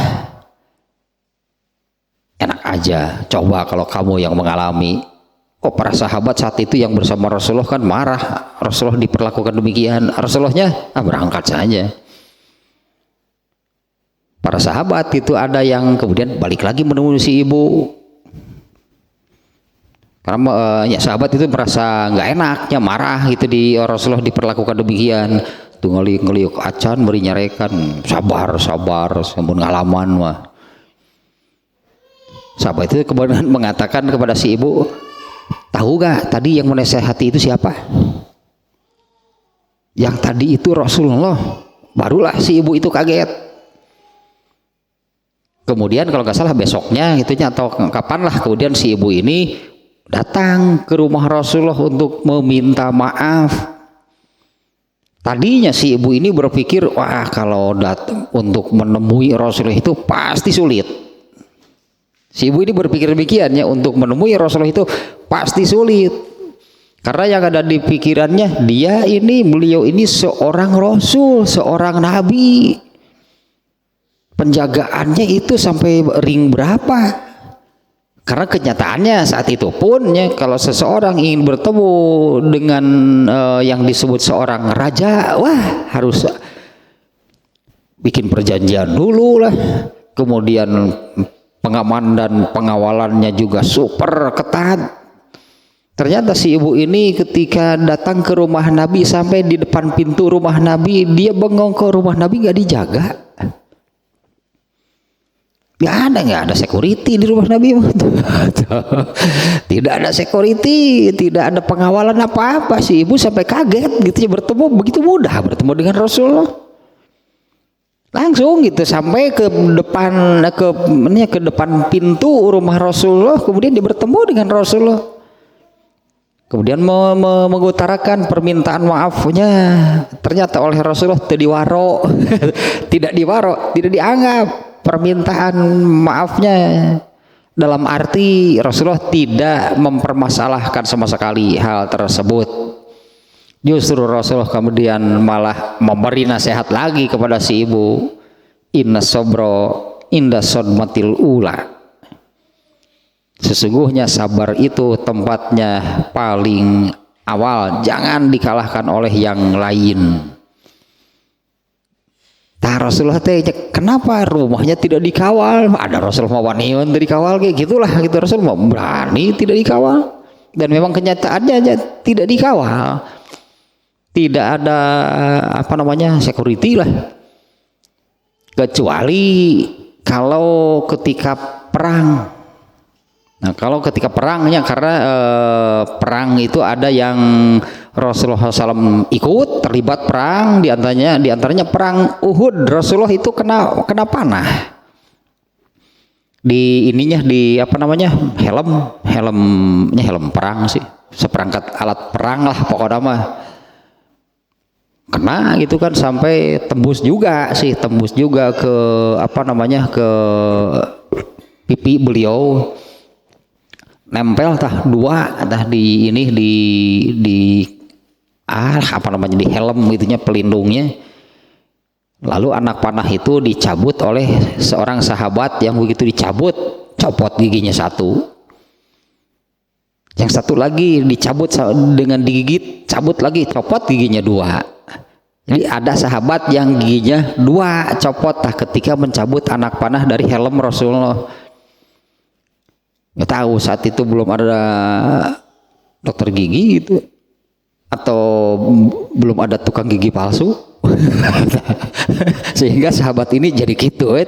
Enak aja, coba kalau kamu yang mengalami. Oh, para sahabat saat itu yang bersama Rasulullah kan marah, Rasulullah diperlakukan demikian, Rasulullahnya berangkat saja. Para sahabat itu ada yang kemudian balik lagi menemui si ibu, karena ya sahabat itu merasa nggak enaknya, marah gitu di Rasulullah diperlakukan demikian. Tuh ngeliuk acan beri nyarekan, sabar sampun ngalaman mah. Sahabat itu kemudian mengatakan kepada si ibu, tahu gak tadi yang menasehati itu siapa? Yang tadi itu Rasulullah. Barulah si ibu itu kaget. Kemudian kalau nggak salah besoknya gitunya atau kapan lah, kemudian si ibu ini datang ke rumah Rasulullah untuk meminta maaf. Tadinya si ibu ini berpikir, wah kalau datang untuk menemui Rasulullah itu pasti sulit. Si ibu ini berpikir demikian ya, untuk menemui Rasulullah itu pasti sulit. Karena yang ada di pikirannya, beliau ini seorang Rasul, seorang Nabi. Penjagaannya itu sampai ring berapa? Karena kenyataannya saat itu pun ya, kalau seseorang ingin bertemu dengan yang disebut seorang raja, wah harus bikin perjanjian dulu lah. Kemudian pengaman dan pengawalannya juga super ketat. Ternyata si ibu ini ketika datang ke rumah Nabi, sampai di depan pintu rumah Nabi, dia bengong ke rumah Nabi, nggak dijaga. Nggak ada security di rumah Nabi. Tidak ada security, tidak ada pengawalan apa-apa. Si ibu sampai kaget gitu ya, begitu mudah bertemu dengan Rasulullah. Langsung gitu sampai ke depan pintu rumah Rasulullah, kemudian dia bertemu dengan Rasulullah. Kemudian mengutarakan permintaan maafnya. Ternyata oleh Rasulullah tidak dianggap permintaan maafnya, dalam arti Rasulullah tidak mempermasalahkan sama sekali hal tersebut. Justru Rasulullah kemudian malah memberi nasihat lagi kepada si ibu, inna sobro inda sodmatil ula, sesungguhnya sabar itu tempatnya paling awal, jangan dikalahkan oleh yang lain. Nah Rasulullah kenapa rumahnya tidak dikawal? Ada Rasulullah waniun dari kawal kayak gitulah gitu. Rasulullah berani tidak dikawal, dan memang kenyataannya aja tidak dikawal. Tidak ada security lah, kecuali kalau ketika perang. Nah kalau ketika perangnya, karena perang itu ada yang Rasulullah SAW ikut terlibat perang, diantaranya perang Uhud. Rasulullah itu kena panah di helm perang sih, seperangkat alat perang lah pokoknya mah, kena gitu kan, sampai tembus juga ke ke pipi beliau, nempel dua di di helm itunya, pelindungnya. Lalu anak panah itu dicabut oleh seorang sahabat, yang begitu dicabut copot giginya satu, yang satu lagi dicabut dengan digigit, cabut lagi copot giginya dua. Jadi ada sahabat yang giginya dua copot ketika mencabut anak panah dari helm Rasulullah. Nggak tahu saat itu belum ada dokter gigi gitu, atau belum ada tukang gigi palsu. Sehingga sahabat ini jadi gitu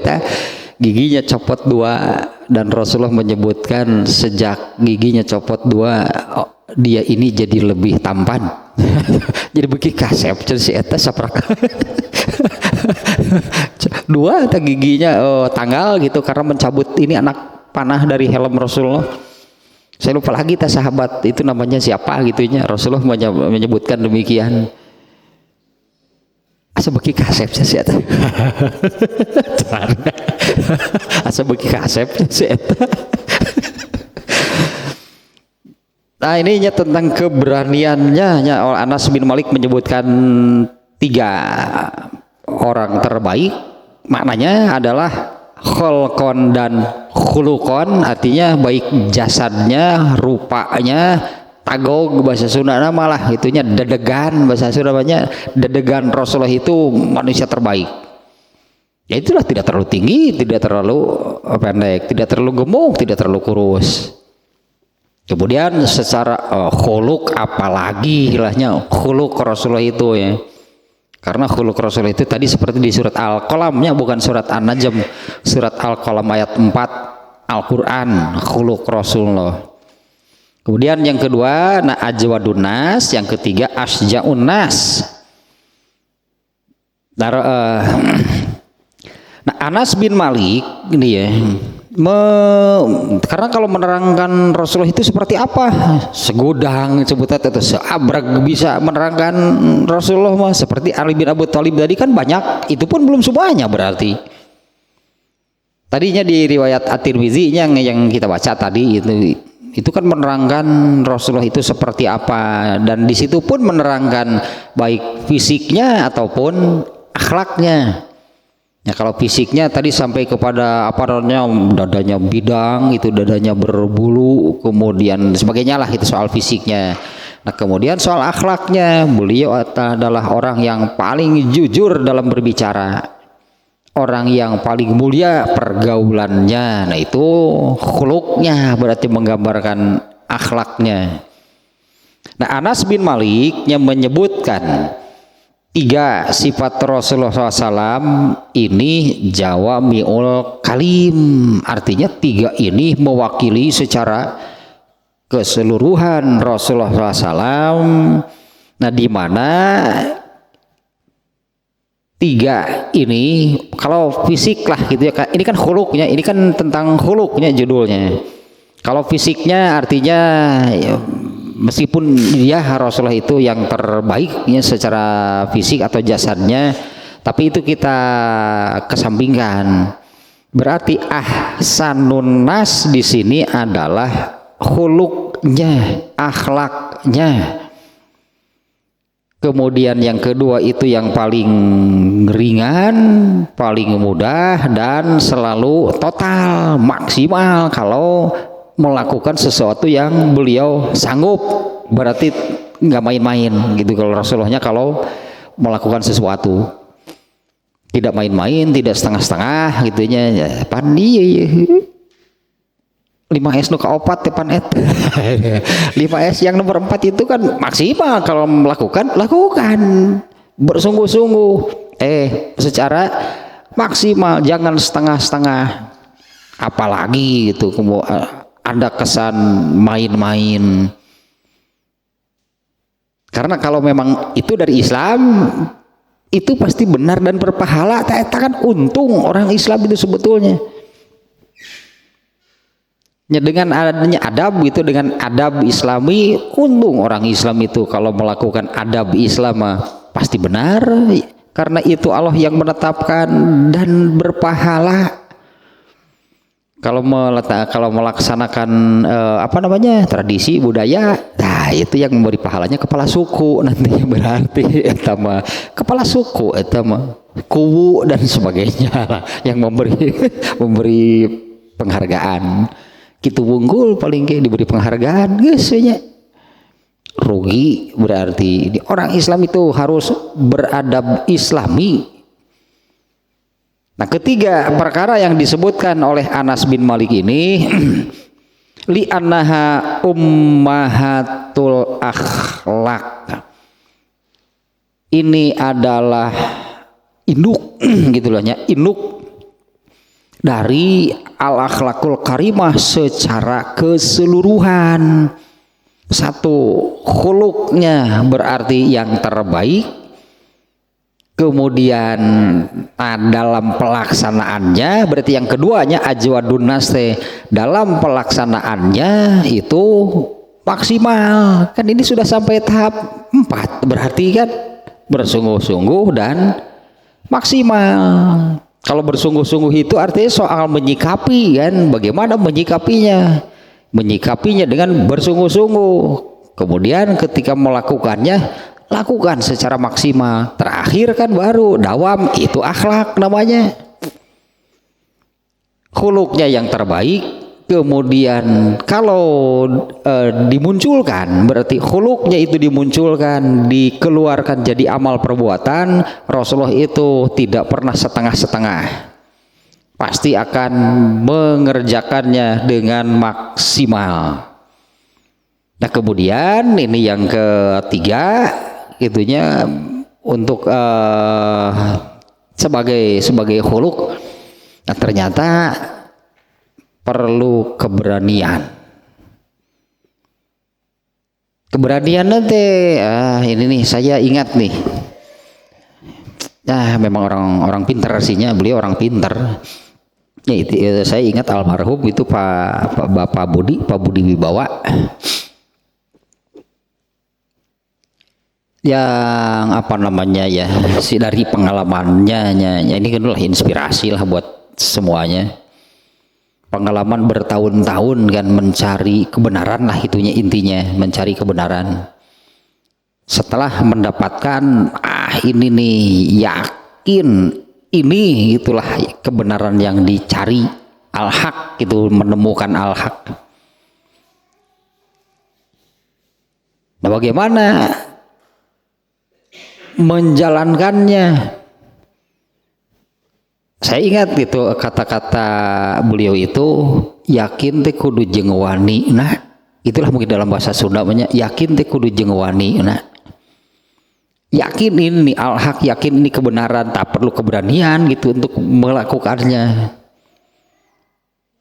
giginya copot dua. dan Rasulullah menyebutkan sejak giginya copot 2, dia ini jadi lebih tampan. Jadi beki kasep si eta saprak. 2 eta giginya tanggal gitu karena mencabut ini anak panah dari helm Rasulullah. Saya lupa lagi sahabat itu namanya siapa gitunya. Rasulullah menyebutkan demikian. Asa beki kasep si eta. Asa beki kasep si eta. Nah ininya tentang keberaniannya. Anas bin Malik menyebutkan 3 orang terbaik. Maknanya adalah kholqon dan khulukon, artinya baik jasadnya, rupanya, tagog bahasa Sunda malah itunya dedegan, bahasa Sunda namanya dedegan Rasulullah itu manusia terbaik. Ya itulah, tidak terlalu tinggi, tidak terlalu pendek, tidak terlalu gemuk, tidak terlalu kurus. Kemudian secara khuluk, apalagi hilahnya khuluk Rasulullah itu ya. Karena khuluk Rasulullah itu tadi seperti di surat Al-Qalamnya, bukan surat An-Najm, surat Al-Qalam ayat 4 Al-Quran, khuluk Rasulullah. Kemudian yang kedua, ajwadun nas, yang ketiga asja'un nas. Nah, Anas bin Malik ini ya, karena kalau menerangkan Rasulullah itu seperti apa, segudang sebutan atau seabrag bisa menerangkan Rasulullah mah, seperti Ali bin Abi Thalib tadi kan banyak, itu pun belum semuanya berarti. Tadinya di riwayat At-Tirmizi yang kita baca tadi itu kan menerangkan Rasulullah itu seperti apa, dan di situ pun menerangkan baik fisiknya ataupun akhlaknya. Ya kalau fisiknya tadi sampai kepada apa namanya, dadanya bidang, itu dadanya berbulu, kemudian sebagainya lah, itu soal fisiknya. Nah kemudian soal akhlaknya, beliau adalah orang yang paling jujur dalam berbicara, orang yang paling mulia pergaulannya. Nah itu khuluknya, berarti menggambarkan akhlaknya. Nah Anas bin Malik yang menyebutkan 3 sifat Rasulullah SAW ini jawami'ul kalim, artinya 3 ini mewakili secara keseluruhan Rasulullah SAW. Nah di mana 3 ini kalau fisik lah gitu ya, ini kan khuluknya, ini kan tentang khuluknya judulnya. Kalau fisiknya artinya ya, meskipun dia Rasulullah itu yang terbaiknya secara fisik atau jasadnya, tapi itu kita kesampingkan. Berarti ahsanun nas di sini adalah khuluknya, akhlaknya. Kemudian yang kedua itu yang paling ringan, paling mudah, dan selalu total, maksimal kalau melakukan sesuatu yang beliau sanggup. Berarti nggak main-main gitu kalau Rasulullahnya kalau melakukan sesuatu, tidak main-main, tidak setengah-setengah gitunya ya, pan iya 5S nu kaopat tepan et 5S yang nomor 4 itu kan maksimal kalau melakukan, lakukan bersungguh-sungguh, secara maksimal, jangan setengah-setengah. Apalagi gitu ada kesan main-main. Karena kalau memang itu dari Islam, itu pasti benar dan berpahala. Kan untung orang Islam itu sebetulnya. Ya, dengan adanya adab itu, dengan adab Islami, untung orang Islam itu kalau melakukan adab Islam pasti benar. Karena itu Allah yang menetapkan dan berpahala. Kalau melaksanakan tradisi budaya, nah itu yang memberi pahalanya kepala suku nanti, berarti etama kepala suku, etama kuwu dan sebagainya lah, yang memberi penghargaan. Kitu wunggul paling kayak diberi penghargaan, biasanya rugi. Berarti orang Islam itu harus beradab Islami. Nah ketiga perkara yang disebutkan oleh Anas bin Malik ini li annaha ummahatul akhlak, ini adalah induk gitulah ya, induk dari al-akhlakul karimah secara keseluruhan. Satu, khuluknya berarti yang terbaik. Kemudian dalam pelaksanaannya berarti yang keduanya ajwadun nas, dalam pelaksanaannya itu maksimal. Kan ini sudah sampai tahap 4, berarti kan bersungguh-sungguh dan maksimal. Kalau bersungguh-sungguh itu artinya soal menyikapi, kan bagaimana menyikapinya dengan bersungguh-sungguh. Kemudian ketika melakukannya, lakukan secara maksimal. Terakhir kan baru dawam, itu akhlak namanya. Khuluknya yang terbaik. Kemudian kalau dimunculkan, berarti khuluknya itu dimunculkan, dikeluarkan jadi amal perbuatan. Rasulullah itu tidak pernah setengah-setengah, pasti akan mengerjakannya dengan maksimal. Nah kemudian ini yang ketiga, itunya untuk sebagai khuluk. Nah ternyata perlu keberanian. Keberanian nanti, ini nih saya ingat nih. Memang orang pinter artinya, beliau orang pinter. Ya, itu, saya ingat almarhum itu Bapak Budi Wibawa. Yang apa namanya ya, dari pengalamannya, ini kan lah inspirasi lah buat semuanya. Pengalaman bertahun-tahun kan mencari kebenaran lah, itunya intinya mencari kebenaran. Setelah mendapatkan ini nih, yakin ini itulah kebenaran yang dicari, al-haq, itu menemukan al-haq. Nah bagaimana menjalankannya? Saya ingat itu kata-kata beliau itu, yakin teh kudu jeung wani. Nah, itulah mungkin dalam bahasa Sunda namanya yakin teh kudu jeung wani. Nah, yakin ini al-haq, yakin ini kebenaran, tak perlu keberanian gitu untuk melakukannya.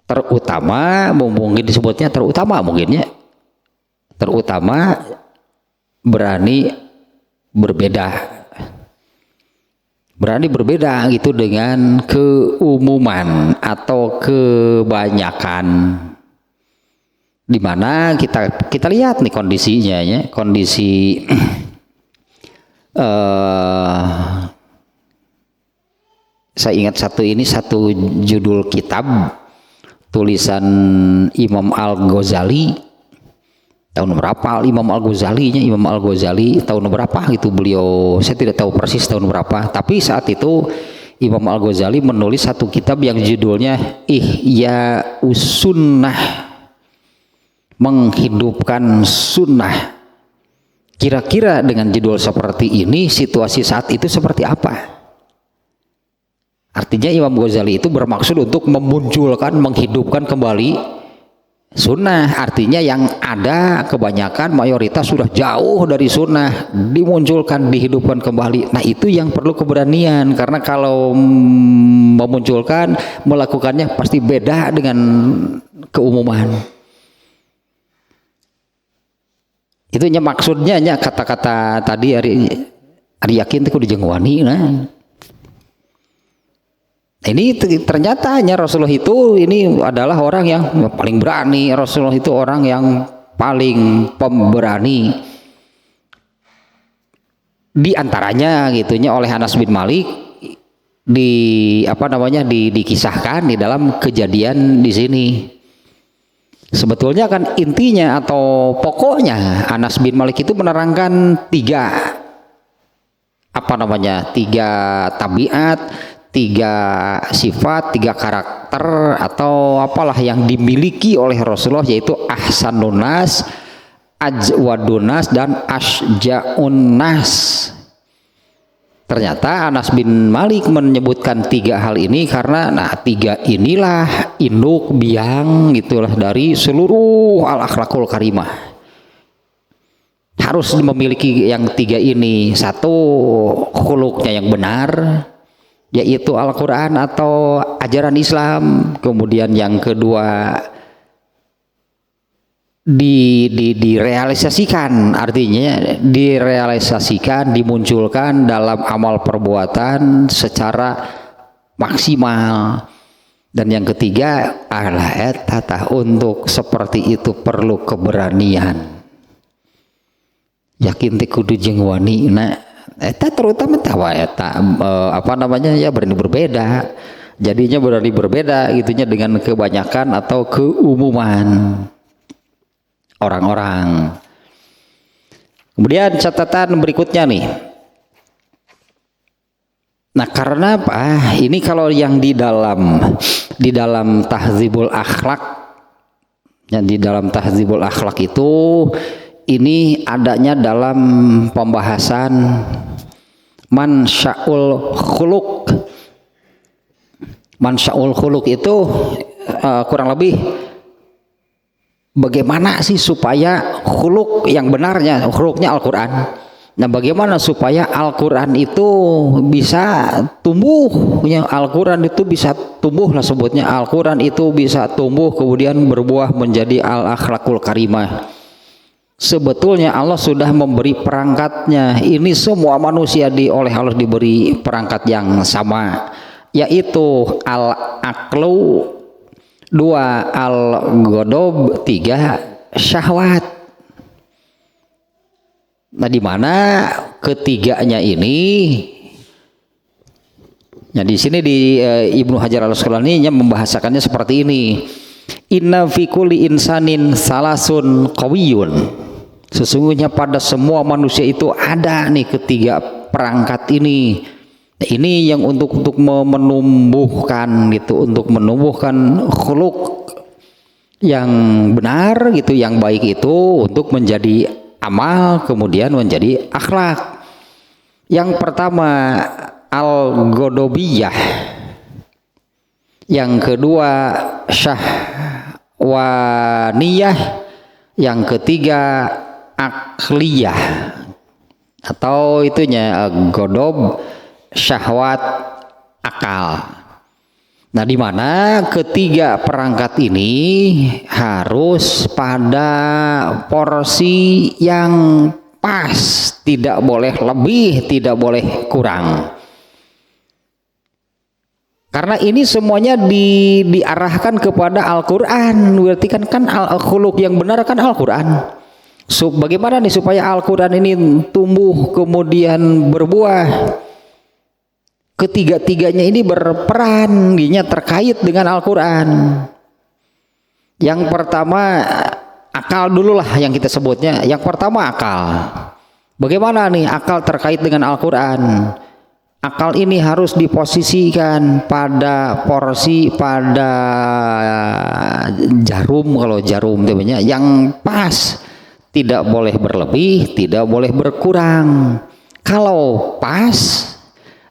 Terutama mungkin disebutnya terutama berani berbeda gitu dengan keumuman atau kebanyakan. Dimana kita lihat nih kondisinya ya, kondisi saya ingat satu judul kitab tulisan Imam Al-Ghazali. Tahun berapa Imam Al-Ghazali tahun berapa gitu beliau, saya tidak tahu persis tahun berapa, tapi saat itu Imam Al-Ghazali menulis satu kitab yang judulnya Ihya Sunnah, menghidupkan sunnah. Kira-kira dengan judul seperti ini situasi saat itu seperti apa? Artinya Imam Ghazali itu bermaksud untuk memunculkan, menghidupkan kembali sunnah. Artinya yang ada kebanyakan mayoritas sudah jauh dari sunnah, dimunculkan, dihidupkan kembali. Nah itu yang perlu keberanian, karena kalau memunculkan, melakukannya pasti beda dengan keumuman. Itunya maksudnya kata-kata tadi hari yakin itu kudu jeung wani. Nah ini ternyata Rasulullah itu ini adalah orang yang paling berani. Rasulullah itu orang yang paling pemberani. Di antaranya gitunya oleh Anas bin Malik dikisahkan di dalam kejadian di sini. Sebetulnya kan intinya atau pokoknya Anas bin Malik itu menerangkan tiga tabiat, 3 sifat, 3 karakter atau apalah yang dimiliki oleh Rasulullah, yaitu ahsanun nas, ajwadun nas, dan asja'un nas. Ternyata Anas bin Malik menyebutkan 3 hal ini karena 3 inilah induk biang gitulah dari seluruh al-akhlakul karimah. Harus memiliki yang 3 ini. 1, khuluknya yang benar. yaitu Al-Quran atau ajaran Islam. Kemudian yang kedua direalisasikan, artinya direalisasikan, dimunculkan dalam amal perbuatan secara maksimal. Dan yang ketiga adalah untuk seperti itu perlu keberanian, yakin teh kudu jeung wani. Nah eta terutama tawa eta berani berbeda, jadinya berani berbeda gitunya dengan kebanyakan atau keumuman orang-orang. Kemudian catatan berikutnya nih. Nah karena apa? Ini kalau yang di dalam tahdzibul akhlak, yang di dalam tahdzibul akhlak itu ini adanya dalam pembahasan mansyaul khuluq. Mansyaul khuluq itu kurang lebih bagaimana sih supaya khuluq yang benarnya, khuluqnya Al-Quran. Nah bagaimana supaya Al-Quran itu bisa tumbuh, Al-Quran itu bisa tumbuh lah sebutnya, Al-Quran itu bisa tumbuh kemudian berbuah menjadi al-akhlakul karimah. Sebetulnya Allah sudah memberi perangkatnya. Ini semua manusia oleh Allah diberi perangkat yang sama, yaitu al-aqlu, 2 al-ghadab, 3 syahwat. Nah di mana ketiganya ini, nah di sini di Ibnu Hajar Al-Asqalani membahasakannya seperti ini. Inna fi kulli insanin salasun qawiyun. Sesungguhnya pada semua manusia itu ada nih ketiga perangkat ini. Nah, ini yang untuk menumbuhkan gitu, untuk menumbuhkan khuluq yang benar gitu, yang baik itu untuk menjadi amal kemudian menjadi akhlak. Yang pertama al-ghadabiyah, yang kedua syahwaniyah, yang ketiga akliyah, atau itunya ghadab, syahwat, akal. Nah di mana ketiga perangkat ini harus pada porsi yang pas, tidak boleh lebih, tidak boleh kurang. Karena ini semuanya diarahkan kepada Al-Quran. Berarti kan al-khuluq yang benar kan Al-Quran. Bagaimana nih supaya Al-Quran ini tumbuh kemudian berbuah? Ketiga-tiganya ini berperan, terkait dengan Al-Quran. Yang pertama akal dulu lah yang kita sebutnya. Yang pertama akal. Bagaimana nih akal terkait dengan Al-Quran? Akal ini harus diposisikan pada porsi, pada jarum, kalau jarum namanya, yang pas. Tidak boleh berlebih, tidak boleh berkurang. Kalau pas,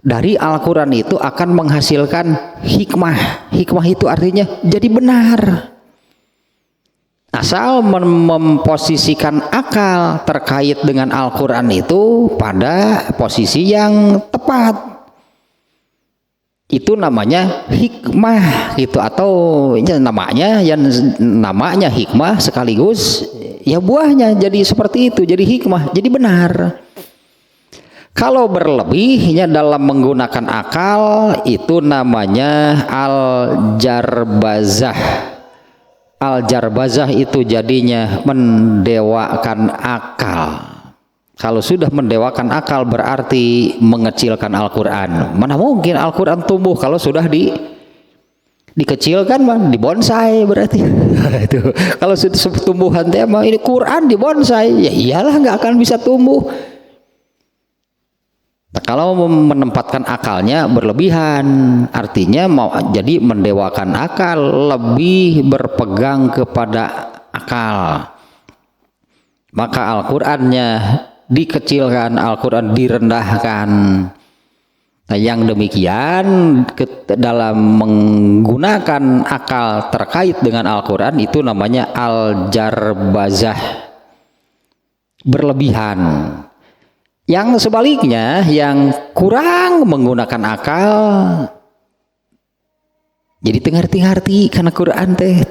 dari Al-Quran itu akan menghasilkan hikmah. Hikmah itu artinya jadi benar. Asal memposisikan akal terkait dengan Al-Quran itu pada posisi yang tepat, itu namanya hikmah gitu, atau namanya hikmah sekaligus ya buahnya jadi seperti itu, jadi hikmah, jadi benar. Kalau berlebihnya dalam menggunakan akal itu namanya al-jarbazah. Al-jarbazah itu jadinya mendewakan akal. Kalau sudah mendewakan akal berarti mengecilkan Al-Quran. Mana mungkin Al-Quran tumbuh kalau sudah dikecilkan, dibonsai berarti. Itu kalau sudah tumbuhan tema ini Quran dibonsai, ya iyalah nggak akan bisa tumbuh. Nah, kalau menempatkan akalnya berlebihan, artinya jadi mendewakan akal, lebih berpegang kepada akal, maka Al-Qur'annya dikecilkan, Al-Qur'an direndahkan. Nah, yang demikian dalam menggunakan akal terkait dengan Al-Qur'an itu namanya al-jarbazah, berlebihan. Yang sebaliknya, yang kurang menggunakan akal jadi tengarti-ngarti karena Quran teh.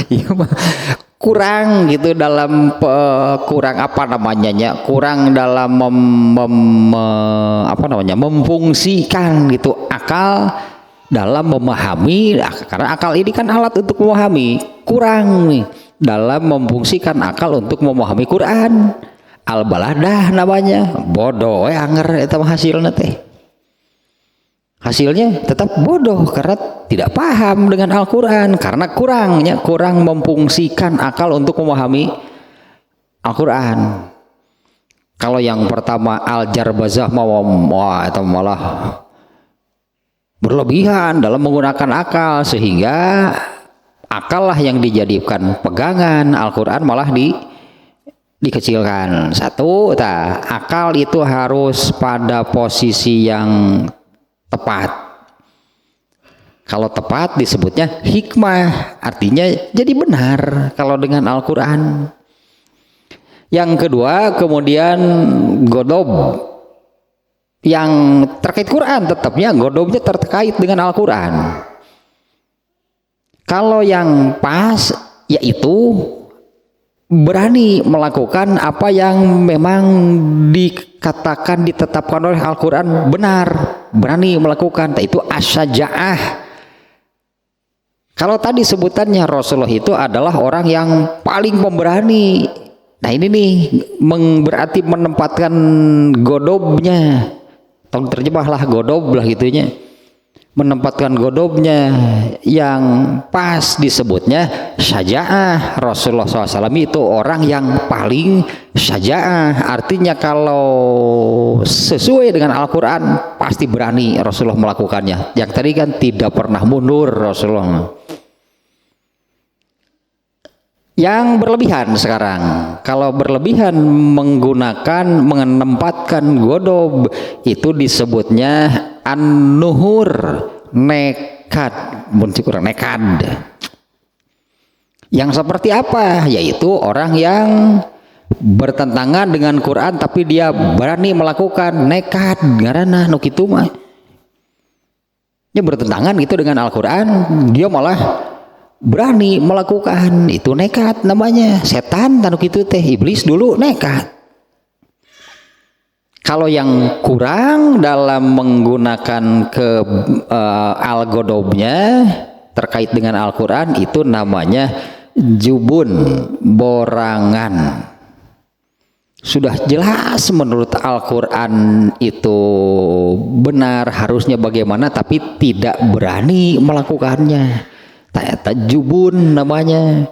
Iya mah kurang gitu dalam kurang apa namanya, kurang dalam memfungsikan gitu akal dalam memahami, karena akal ini kan alat untuk memahami, kurang nih dalam memfungsikan akal untuk memahami Quran. Al-baladah namanya, bodoh anger eta hasilnya teh. Hasilnya tetap bodoh karena tidak paham dengan Al-Quran, karena kurang memfungsikan akal untuk memahami Al-Quran. Kalau yang pertama al-jarbazah itu malah berlebihan dalam menggunakan akal, sehingga akal lah yang dijadikan pegangan, Al-Quran malah dikecilkan. Satu, akal itu harus pada posisi yang tepat. Kalau tepat disebutnya hikmah, artinya jadi benar kalau dengan Al-Quran. Yang kedua, kemudian godob yang terkait Quran, tetapnya godobnya terkait dengan Al-Quran. Kalau yang pas yaitu berani melakukan apa yang memang dikatakan ditetapkan oleh Al-Quran benar, berani melakukan, itu asyajaah. Kalau tadi sebutannya Rasulullah itu adalah orang yang paling pemberani. Nah ini nih berarti menempatkan godobnya, tolong terjemahlah godob lah gitunya, menempatkan godobnya yang pas disebutnya syaja'ah. Rasulullah SAW itu orang yang paling syaja'ah, artinya kalau sesuai dengan Al-Quran pasti berani Rasulullah melakukannya. Yang tadi kan tidak pernah mundur Rasulullah. Yang berlebihan sekarang, kalau berlebihan menempatkan godob itu disebutnya an-nuhur, nekat, kurang nekad. Yang seperti apa? Yaitu orang yang bertentangan dengan Quran tapi dia berani melakukan, nekat karena nu kitu mah. Dia bertentangan gitu dengan Al-Quran, dia malah berani melakukan, itu nekat namanya. Setan tanu kitu teh, iblis dulu nekat. Kalau yang kurang dalam menggunakan al-godobnya terkait dengan Al-Quran itu namanya jubun, borangan. Sudah jelas menurut Al-Quran itu benar harusnya bagaimana, tapi tidak berani melakukannya. Jubun namanya.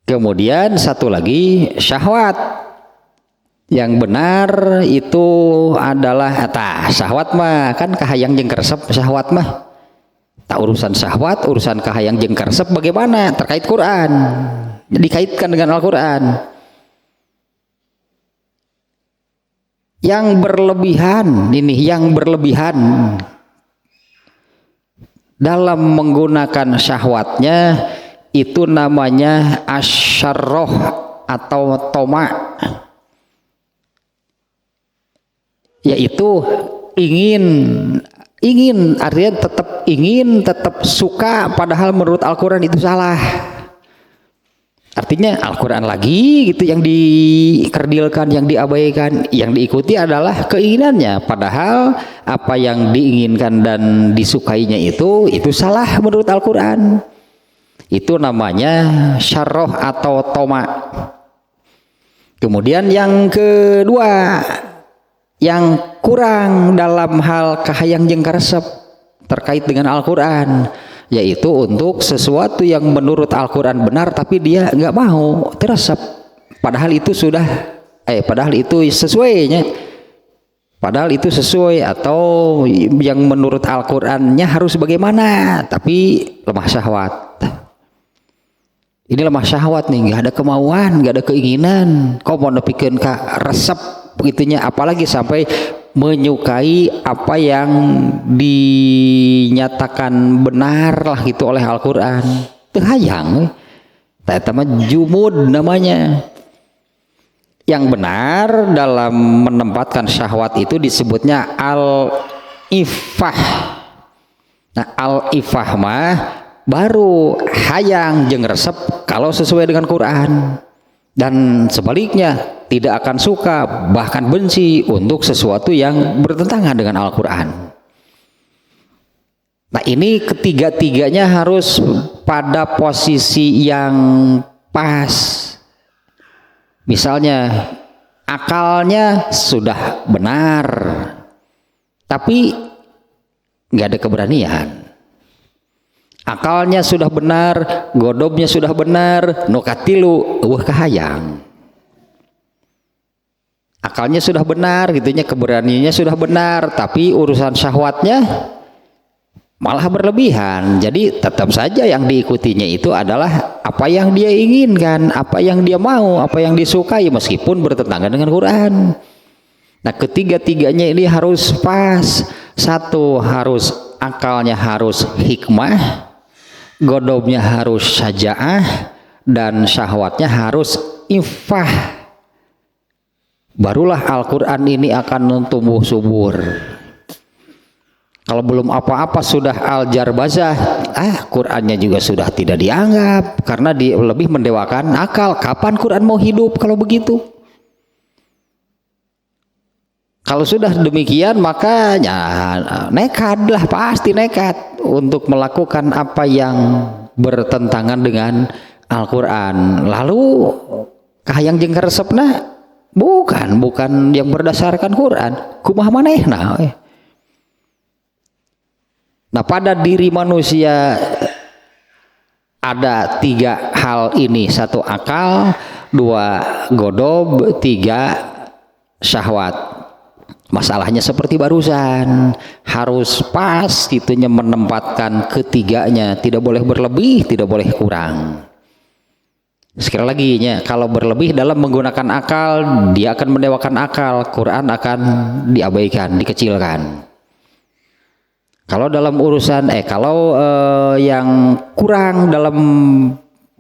Kemudian satu lagi syahwat. Yang benar itu adalah syahwat mah kan kahayang jeung karesep, syahwat mah tak urusan syahwat, urusan kahayang jeung karesep bagaimana terkait Quran, dikaitkan dengan Al-Quran. Yang berlebihan ini, yang berlebihan dalam menggunakan syahwatnya itu namanya asyarroh atau toma, yaitu ingin artinya tetap suka, padahal menurut Al-Quran itu salah. Artinya Al-Quran lagi gitu yang dikerdilkan, yang diabaikan, yang diikuti adalah keinginannya, padahal apa yang diinginkan dan disukainya itu salah menurut Al-Quran. Itu namanya syarroh atau toma. Kemudian yang kedua, yang kurang dalam hal kahayang jeung karesep terkait dengan Al-Quran, yaitu untuk sesuatu yang menurut Al-Quran benar tapi dia nggak mau teresep, padahal itu sesuainya, padahal itu sesuai atau yang menurut Al-Qurannya harus bagaimana, tapi lemah syahwat. Ini lemah syahwat nih, nggak ada kemauan, nggak ada keinginan, kok mau nepikeun ka resep begitunya, apalagi sampai menyukai apa yang dinyatakan benar lah gitu oleh Al-Quran. Teu hayang, eta mah jumud namanya. yang benar dalam menempatkan syahwat itu disebutnya al-ifah. Nah, al-ifah mah baru hayang jeung resep kalau sesuai dengan Quran, dan sebaliknya tidak akan suka bahkan benci untuk sesuatu yang bertentangan dengan Al-Quran. Nah, ini ketiga-tiganya harus pada posisi yang pas. Misalnya akalnya sudah benar tapi nggak ada keberanian. Akalnya sudah benar, godobnya sudah benar, nukatilu kahayang. Akalnya sudah benar gitunya, keberaniannya sudah benar, tapi urusan syahwatnya malah berlebihan. Jadi tetap saja yang diikutinya itu adalah apa yang dia inginkan, apa yang dia mau, apa yang disukai, meskipun bertentangan dengan Quran. Nah, ketiga-tiganya ini harus pas. Satu, harus akalnya harus hikmah, godobnya harus syaja'ah, dan syahwatnya harus ifah. Barulah Al-Quran ini akan tumbuh subur. Kalau belum apa-apa sudah al-jarbazah, Qurannya juga sudah tidak dianggap karena dia lebih mendewakan akal. Kapan Quran mau hidup kalau begitu? Kalau sudah demikian, makanya nekat lah, pasti nekat untuk melakukan apa yang bertentangan dengan Al-Quran. Lalu kahayang jeung resepna bukan yang berdasarkan Quran, kumaha manehna. Nah, pada diri manusia ada tiga hal ini: satu akal, dua godob, tiga syahwat. Masalahnya seperti barusan, harus pas itunya menempatkan ketiganya, tidak boleh berlebih, tidak boleh kurang. Sekali lagi ya, kalau berlebih dalam menggunakan akal, dia akan mendewakan akal, Quran akan diabaikan, dikecilkan. Kalau dalam urusan yang kurang dalam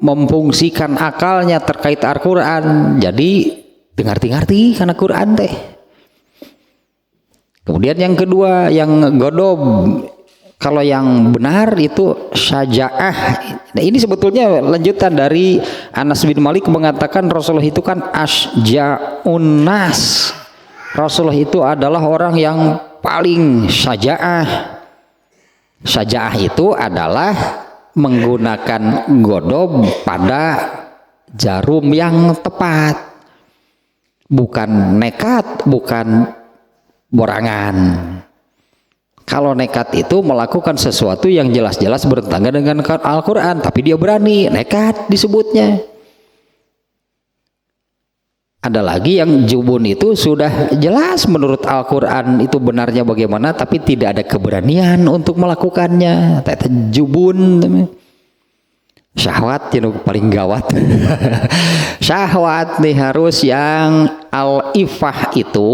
memfungsikan akalnya terkait Al-Quran, jadi dengar-dengarti karena Quran teh. Kemudian yang kedua, yang godob, kalau yang benar itu syaja'ah. Nah, ini sebetulnya lanjutan dari Anas bin Malik mengatakan Rasulullah itu kan asja'un nas. Rasulullah itu adalah orang yang paling syaja'ah. Syaja'ah itu adalah menggunakan godob pada jarum yang tepat, bukan nekat, bukan borangan. Kalau nekat itu melakukan sesuatu yang jelas-jelas bertentangan dengan Al-Quran, tapi dia berani, nekat disebutnya. Ada lagi yang jubun itu sudah jelas menurut Al-Quran itu benarnya bagaimana, tapi tidak ada keberanian untuk melakukannya. Itu jubun. Syahwat yang paling gawat. Syahwat nih harus yang al-ifah itu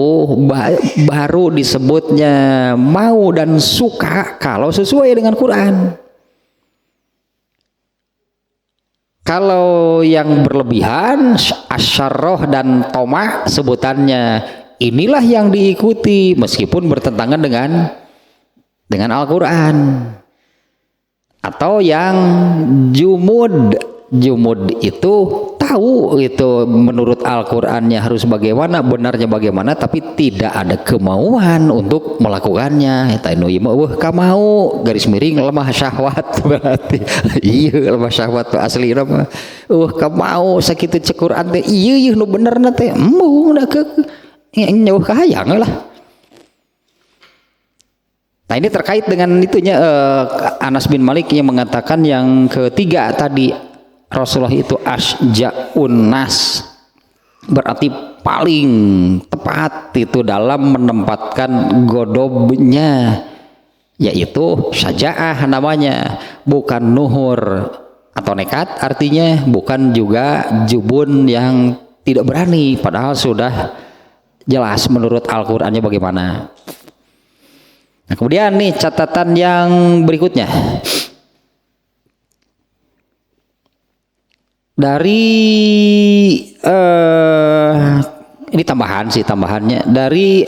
baru disebutnya mau dan suka kalau sesuai dengan Quran. Kalau yang berlebihan, asyarroh dan tomah sebutannya, inilah yang diikuti meskipun bertentangan dengan Al-Quran. Atau yang jumud itu tahu itu menurut Al-Qurannya harus bagaimana, benarnya bagaimana, tapi tidak ada kemauan untuk melakukannya. Kamau garis miring lemah syahwat berarti. Iya, lemah syahwat tuh asli nama. Kamau sakitu cek Quran teh iya nu benerna teh embung da ke nyeuh kahayang lah. Nah, ini terkait dengan itunya Anas bin Malik yang mengatakan yang ketiga tadi, Rasulullah itu asja'un nas, berarti paling tepat itu dalam menempatkan godobnya, yaitu syaja'ah namanya, bukan nuhur atau nekat artinya, bukan juga jubun yang tidak berani padahal sudah jelas menurut Al-Qur'annya bagaimana. Nah, kemudian nih catatan yang berikutnya dari ini tambahan sih, tambahannya dari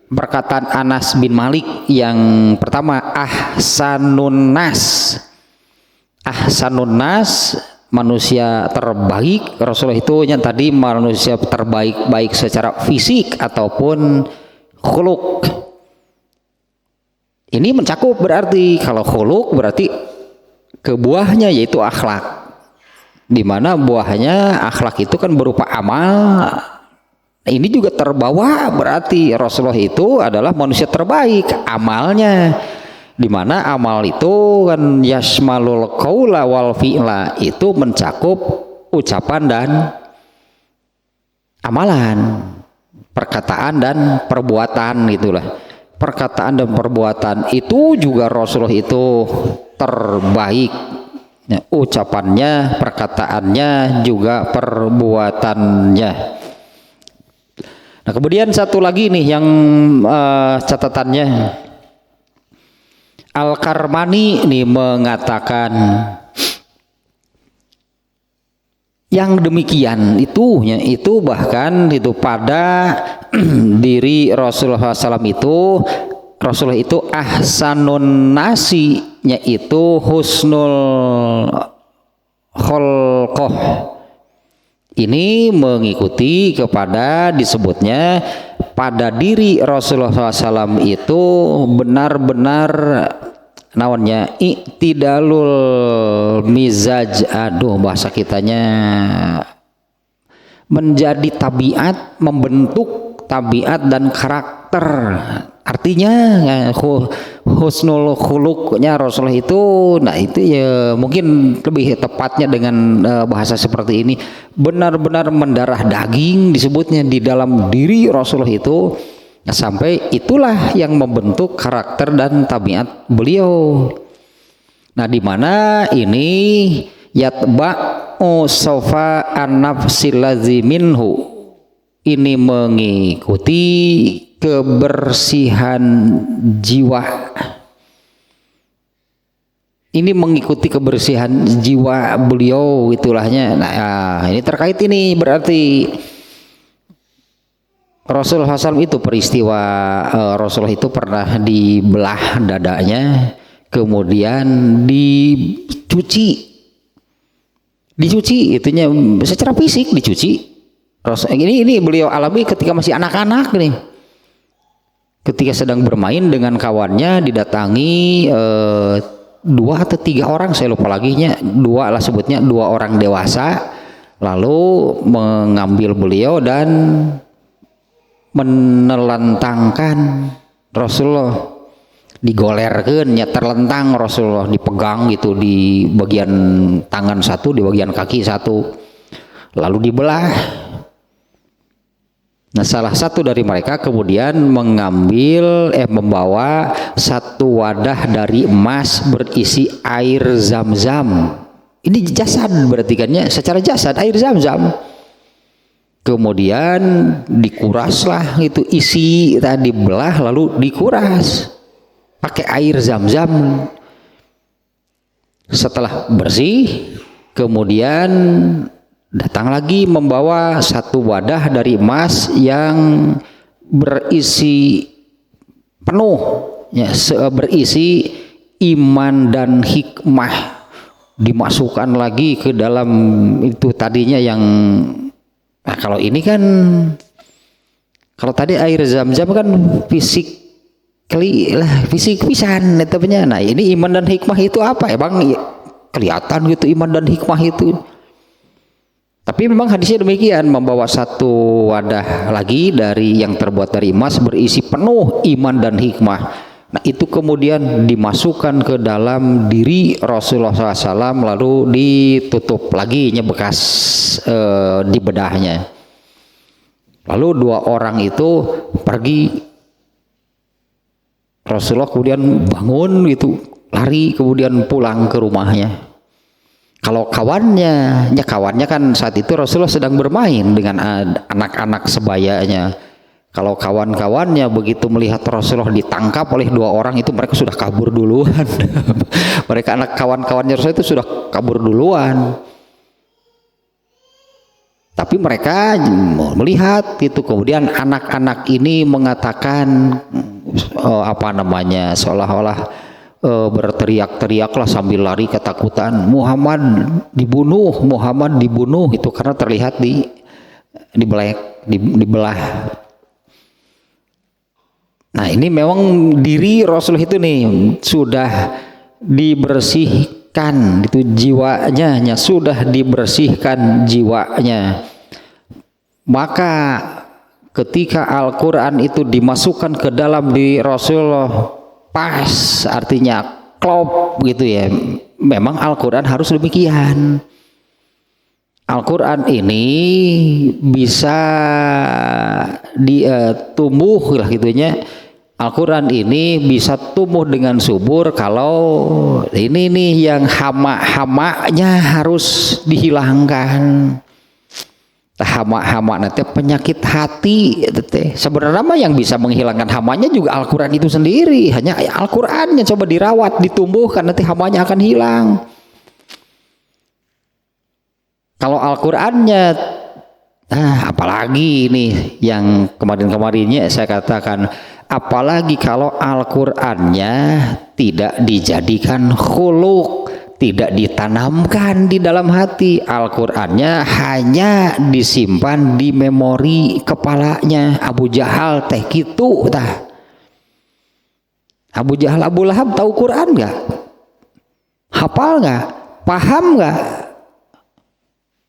perkataan Anas bin Malik yang pertama, ahsanun nas. Ahsanun nas, manusia terbaik. Rasulullah itu yang tadi manusia terbaik, baik secara fisik ataupun khuluk. Ini mencakup berarti kalau khuluk berarti kebuahnya yaitu akhlak, di mana buahnya akhlak itu kan berupa amal. Ini juga terbawa berarti Rasulullah itu adalah manusia terbaik amalnya, di mana amal itu kan yasmalul qaula wal fi'la, itu mencakup ucapan dan amalan, perkataan dan perbuatan gitulah. Perkataan dan perbuatan itu juga Rasulullah itu terbaik, ya, ucapannya, perkataannya, juga perbuatannya. Nah kemudian satu lagi nih yang catatannya, Al-Karmani nih mengatakan yang demikian itu bahkan itu pada diri Rasulullah SAW itu, Rasulullah itu ahsanun nasinya itu husnul kholqoh. Ini mengikuti kepada disebutnya pada diri Rasulullah SAW itu benar-benar naonnya iktidalul mizaj, aduh bahasa kitanya menjadi tabiat, membentuk tabiat dan karakter. Artinya ya, husnul khuluqnya Rasulullah itu, nah itu ya mungkin lebih tepatnya dengan bahasa seperti ini, benar-benar mendarah daging disebutnya di dalam diri Rasulullah itu. Nah, sampai itulah yang membentuk karakter dan tabiat beliau. Nah, di mana ini yatba'u sofa an-nafsil laziminhu, ini mengikuti kebersihan jiwa. Ini mengikuti kebersihan jiwa beliau itulahnya. Nah, ini terkait ini berarti Rasulullah SAW itu peristiwa Rasulullah itu pernah dibelah dadanya, kemudian dicuci itunya secara fisik dicuci. Ini beliau alami ketika masih anak-anak nih, ketika sedang bermain dengan kawannya, didatangi 2 atau 3 orang, saya lupa laginya, 2 lah sebutnya, 2 orang dewasa, lalu mengambil beliau dan menelentangkan Rasulullah, digolerkeun nya, terlentang Rasulullah, dipegang gitu di bagian tangan satu, di bagian kaki satu, lalu dibelah. Nah salah satu dari mereka kemudian membawa satu wadah dari emas berisi air zam-zam. Ini jasad berarti kan ya, secara jasad air zam-zam. Kemudian dikuraslah itu isi tadi, belah lalu dikuras pakai air zam-zam. Setelah bersih kemudian datang lagi membawa satu wadah dari emas yang berisi penuh ya, berisi iman dan hikmah, dimasukkan lagi ke dalam itu tadinya yang. Nah kalau ini kan, kalau tadi air zam-zam kan fisik pisan netepnya. Nah ini iman dan hikmah itu apa ya bang? Kelihatan gitu iman dan hikmah itu. Tapi memang hadisnya demikian, membawa satu wadah lagi dari yang terbuat dari emas berisi penuh iman dan hikmah. Nah itu kemudian dimasukkan ke dalam diri Rasulullah SAW, lalu ditutup lagi bekas di bedahnya. Lalu 2 orang itu pergi, Rasulullah kemudian bangun gitu, lari kemudian pulang ke rumahnya. Kalau kawannya kan saat itu Rasulullah sedang bermain dengan anak-anak sebayanya. Kalau kawan-kawannya begitu melihat Rasulullah ditangkap oleh 2 orang itu, mereka sudah kabur duluan. Mereka kawan-kawannya Rasulullah itu sudah kabur duluan. Tapi mereka melihat itu, kemudian anak-anak ini mengatakan seolah-olah berteriak-teriaklah sambil lari ketakutan, Muhammad dibunuh itu karena terlihat dibelah. Nah, ini memang diri Rasul itu nih sudah dibersihkan, itu jiwanya sudah dibersihkan jiwanya. Maka ketika Al-Quran itu dimasukkan ke dalam diri Rasulullah, pas, artinya klop gitu ya. Memang Al-Quran harus demikian. Al-Quran ini bisa tumbuh lah gitunya. Al-Quran ini bisa tumbuh dengan subur kalau ini nih yang hama-hamanya harus dihilangkan. Hama-hama nanti penyakit hati sebenarnya yang bisa menghilangkan hamanya juga Al-Quran itu sendiri. Hanya Al-Qurannya coba dirawat, ditumbuhkan, nanti hamanya akan hilang. Kalau Al-Qurannya apalagi nih yang kemarin-kemarinnya saya katakan, apalagi kalau Al-Qurannya tidak dijadikan khuluk, tidak ditanamkan di dalam hati. Al-Qurannya hanya disimpan di memori kepalanya. Abu Jahal teh gitu tah. Abu Jahal, Abu Lahab tahu Quran nggak? Hafal nggak? Paham nggak?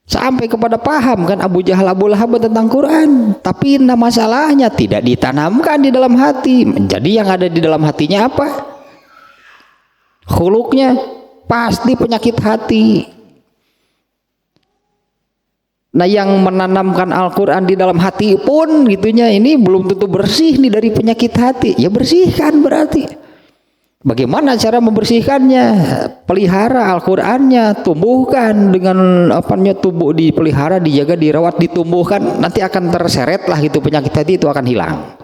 Sampai kepada paham kan Abu Jahal, Abu Lahab tentang Quran, tapi masalahnya tidak ditanamkan di dalam hati. Jadi yang ada di dalam hatinya apa? Khuluknya pasti penyakit hati. Nah, yang menanamkan Al-Quran di dalam hati pun gitunya ini belum tentu bersih nih dari penyakit hati. Ya bersihkan berarti. Bagaimana cara membersihkannya? Pelihara Al-Qur'annya, tumbuhkan dengan tubuh, dipelihara, dijaga, dirawat, ditumbuhkan, nanti akan terseret lah gitu penyakit hati itu akan hilang.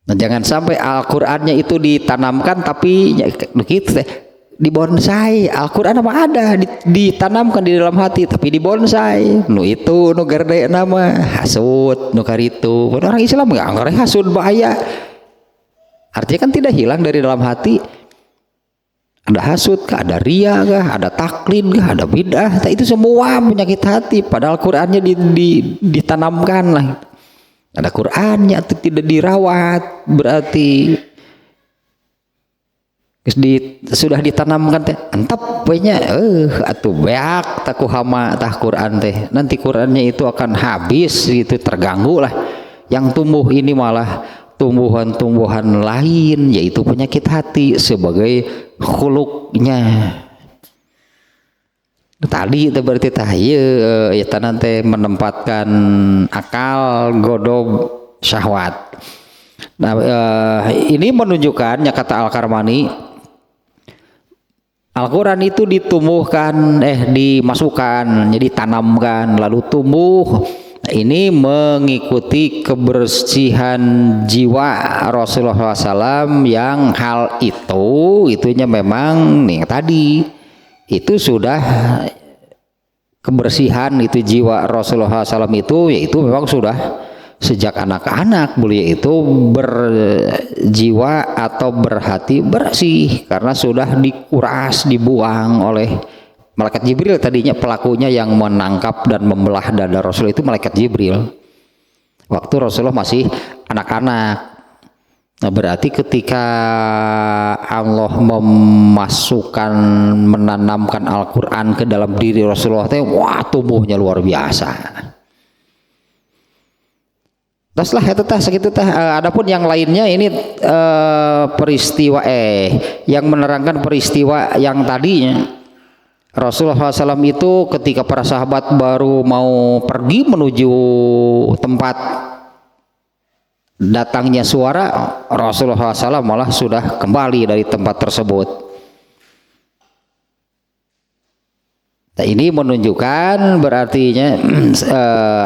Nah, jangan sampai Al-Qur'annya itu ditanamkan tapi begitu dibonsai. Al-Qur'an apa ada ditanamkan di dalam hati tapi dibonsai. Nu itu nu gerde nama hasud, nu karitu. Orang Islam enggak ngare hasud bahaya. Artinya kan tidak hilang dari dalam hati. Ada hasud kah, ada ria kah, ada taklid kah, ada bid'ah, itu semua penyakit hati. Padahal Qur'annya ditanamkan lah. Ada Qur'annya itu tidak dirawat, berarti sudah ditanamkan teh. Entap punya atuh beak taku hama tah Qur'an teh. Nanti Qur'annya itu akan habis gitu, terganggu lah. Yang tumbuh ini malah tumbuhan-tumbuhan lain, yaitu penyakit hati sebagai khuluknya. Tadi itu berarti ya nanti menempatkan akal godob syahwat. Nah, ini menunjukkannya kata Al-Karmani, Al-Quran itu ditumbuhkan, dimasukkan, jadi tanamkan lalu tumbuh. Nah, ini mengikuti kebersihan jiwa Rasulullah SAW yang hal itunya memang nih tadi itu sudah kebersihan itu jiwa Rasulullah SAW itu yaitu memang sudah sejak anak-anak beliau itu berjiwa atau berhati bersih karena sudah dikuras, dibuang oleh Malaikat Jibril. Tadinya pelakunya yang menangkap dan membelah dada Rasul itu Malaikat Jibril waktu Rasulullah masih anak-anak. Nah, berarti ketika Allah menanamkan Al-Quran ke dalam diri Rasulullah, wah tumbuhnya luar biasa. Taslah ya tetah segitu tah. Adapun yang lainnya ini peristiwa yang menerangkan peristiwa yang tadinya. Rasulullah SAW itu ketika para sahabat baru mau pergi menuju tempat datangnya suara, Rasulullah SAW malah sudah kembali dari tempat tersebut. Nah, ini menunjukkan berartinya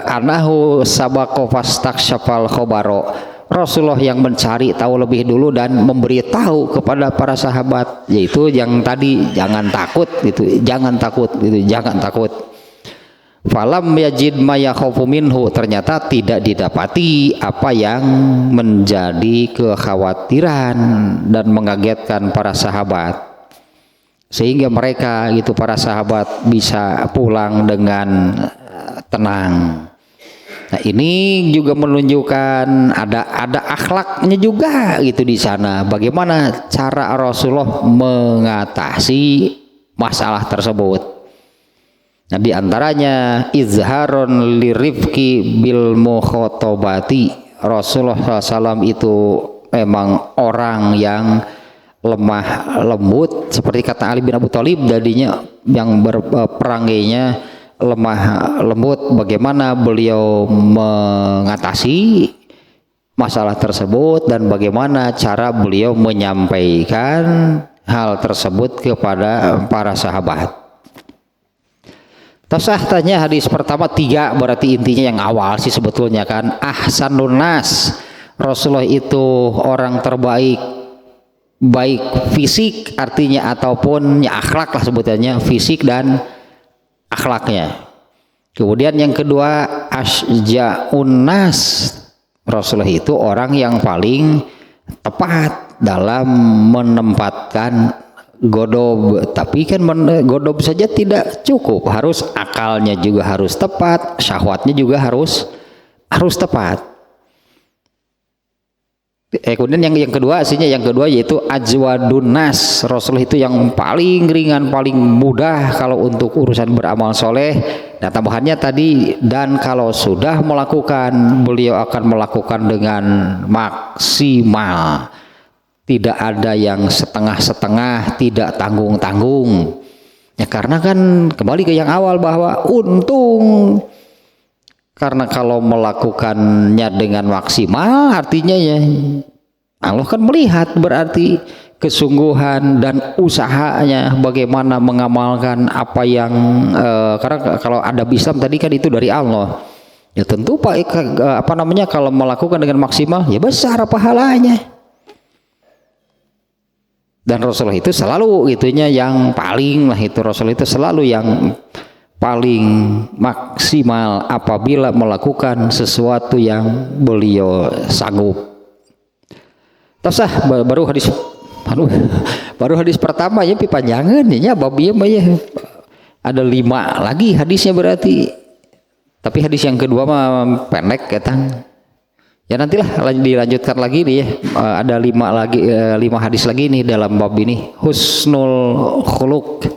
anahu sabaqo fastaksyafal khobaro. Rasulullah yang mencari tahu lebih dulu dan memberitahu kepada para sahabat, yaitu yang tadi jangan takut gitu, jangan takut gitu, jangan takut. falam yajid ma yakhafu minhu, ternyata tidak didapati apa yang menjadi kekhawatiran dan mengagetkan para sahabat, sehingga mereka gitu para sahabat bisa pulang dengan tenang. Nah, ini juga menunjukkan ada akhlaknya juga gitu di sana. Bagaimana cara Rasulullah mengatasi masalah tersebut. Nah, di antaranya izharun lirifki bil mukhotobati. Rasulullah SAW itu memang orang yang lemah lembut, seperti kata Ali bin Abi Thalib tadinya yang berperangainya lemah lembut. Bagaimana beliau mengatasi masalah tersebut dan bagaimana cara beliau menyampaikan hal tersebut kepada para sahabat. Tasah tanya hadis pertama 3, berarti intinya yang awal sih sebetulnya kan. Ahsanun nas, Rasulullah itu orang terbaik, baik fisik artinya ataupun ya akhlak lah sebutannya, fisik dan akhlaknya. Kemudian yang kedua asja'un nas, Rasulullah itu orang yang paling tepat dalam menempatkan godob. Tapi kan godob saja tidak cukup, harus akalnya juga harus tepat, syahwatnya juga harus tepat. Kemudian yang kedua aslinya yang kedua yaitu ajwadun nas, Rasulullah itu yang paling ringan, paling mudah kalau untuk urusan beramal soleh. Nah, tambahannya tadi, dan kalau sudah melakukan, beliau akan melakukan dengan maksimal, tidak ada yang setengah-setengah, tidak tanggung-tanggung. Ya karena kan kembali ke yang awal bahwa untung, karena kalau melakukannya dengan maksimal artinya ya Allah kan melihat berarti kesungguhan dan usahanya bagaimana mengamalkan apa yang karena kalau ada Islam tadi kan itu dari Allah. Ya tentu kalau melakukan dengan maksimal ya besar pahalanya. Dan Rasulullah itu selalu itunya yang paling lah, itu Rasulullah itu selalu yang paling maksimal apabila melakukan sesuatu yang beliau sanggup. Tasah baru hadis pertama ya pipanjangan ya babi ya ada 5 lagi hadisnya berarti. Tapi hadis yang kedua mah pendek ketang. Ya nantilah dilanjutkan lagi nih ya. Ada 5 hadis lagi nih dalam bab ini, husnul khuluq.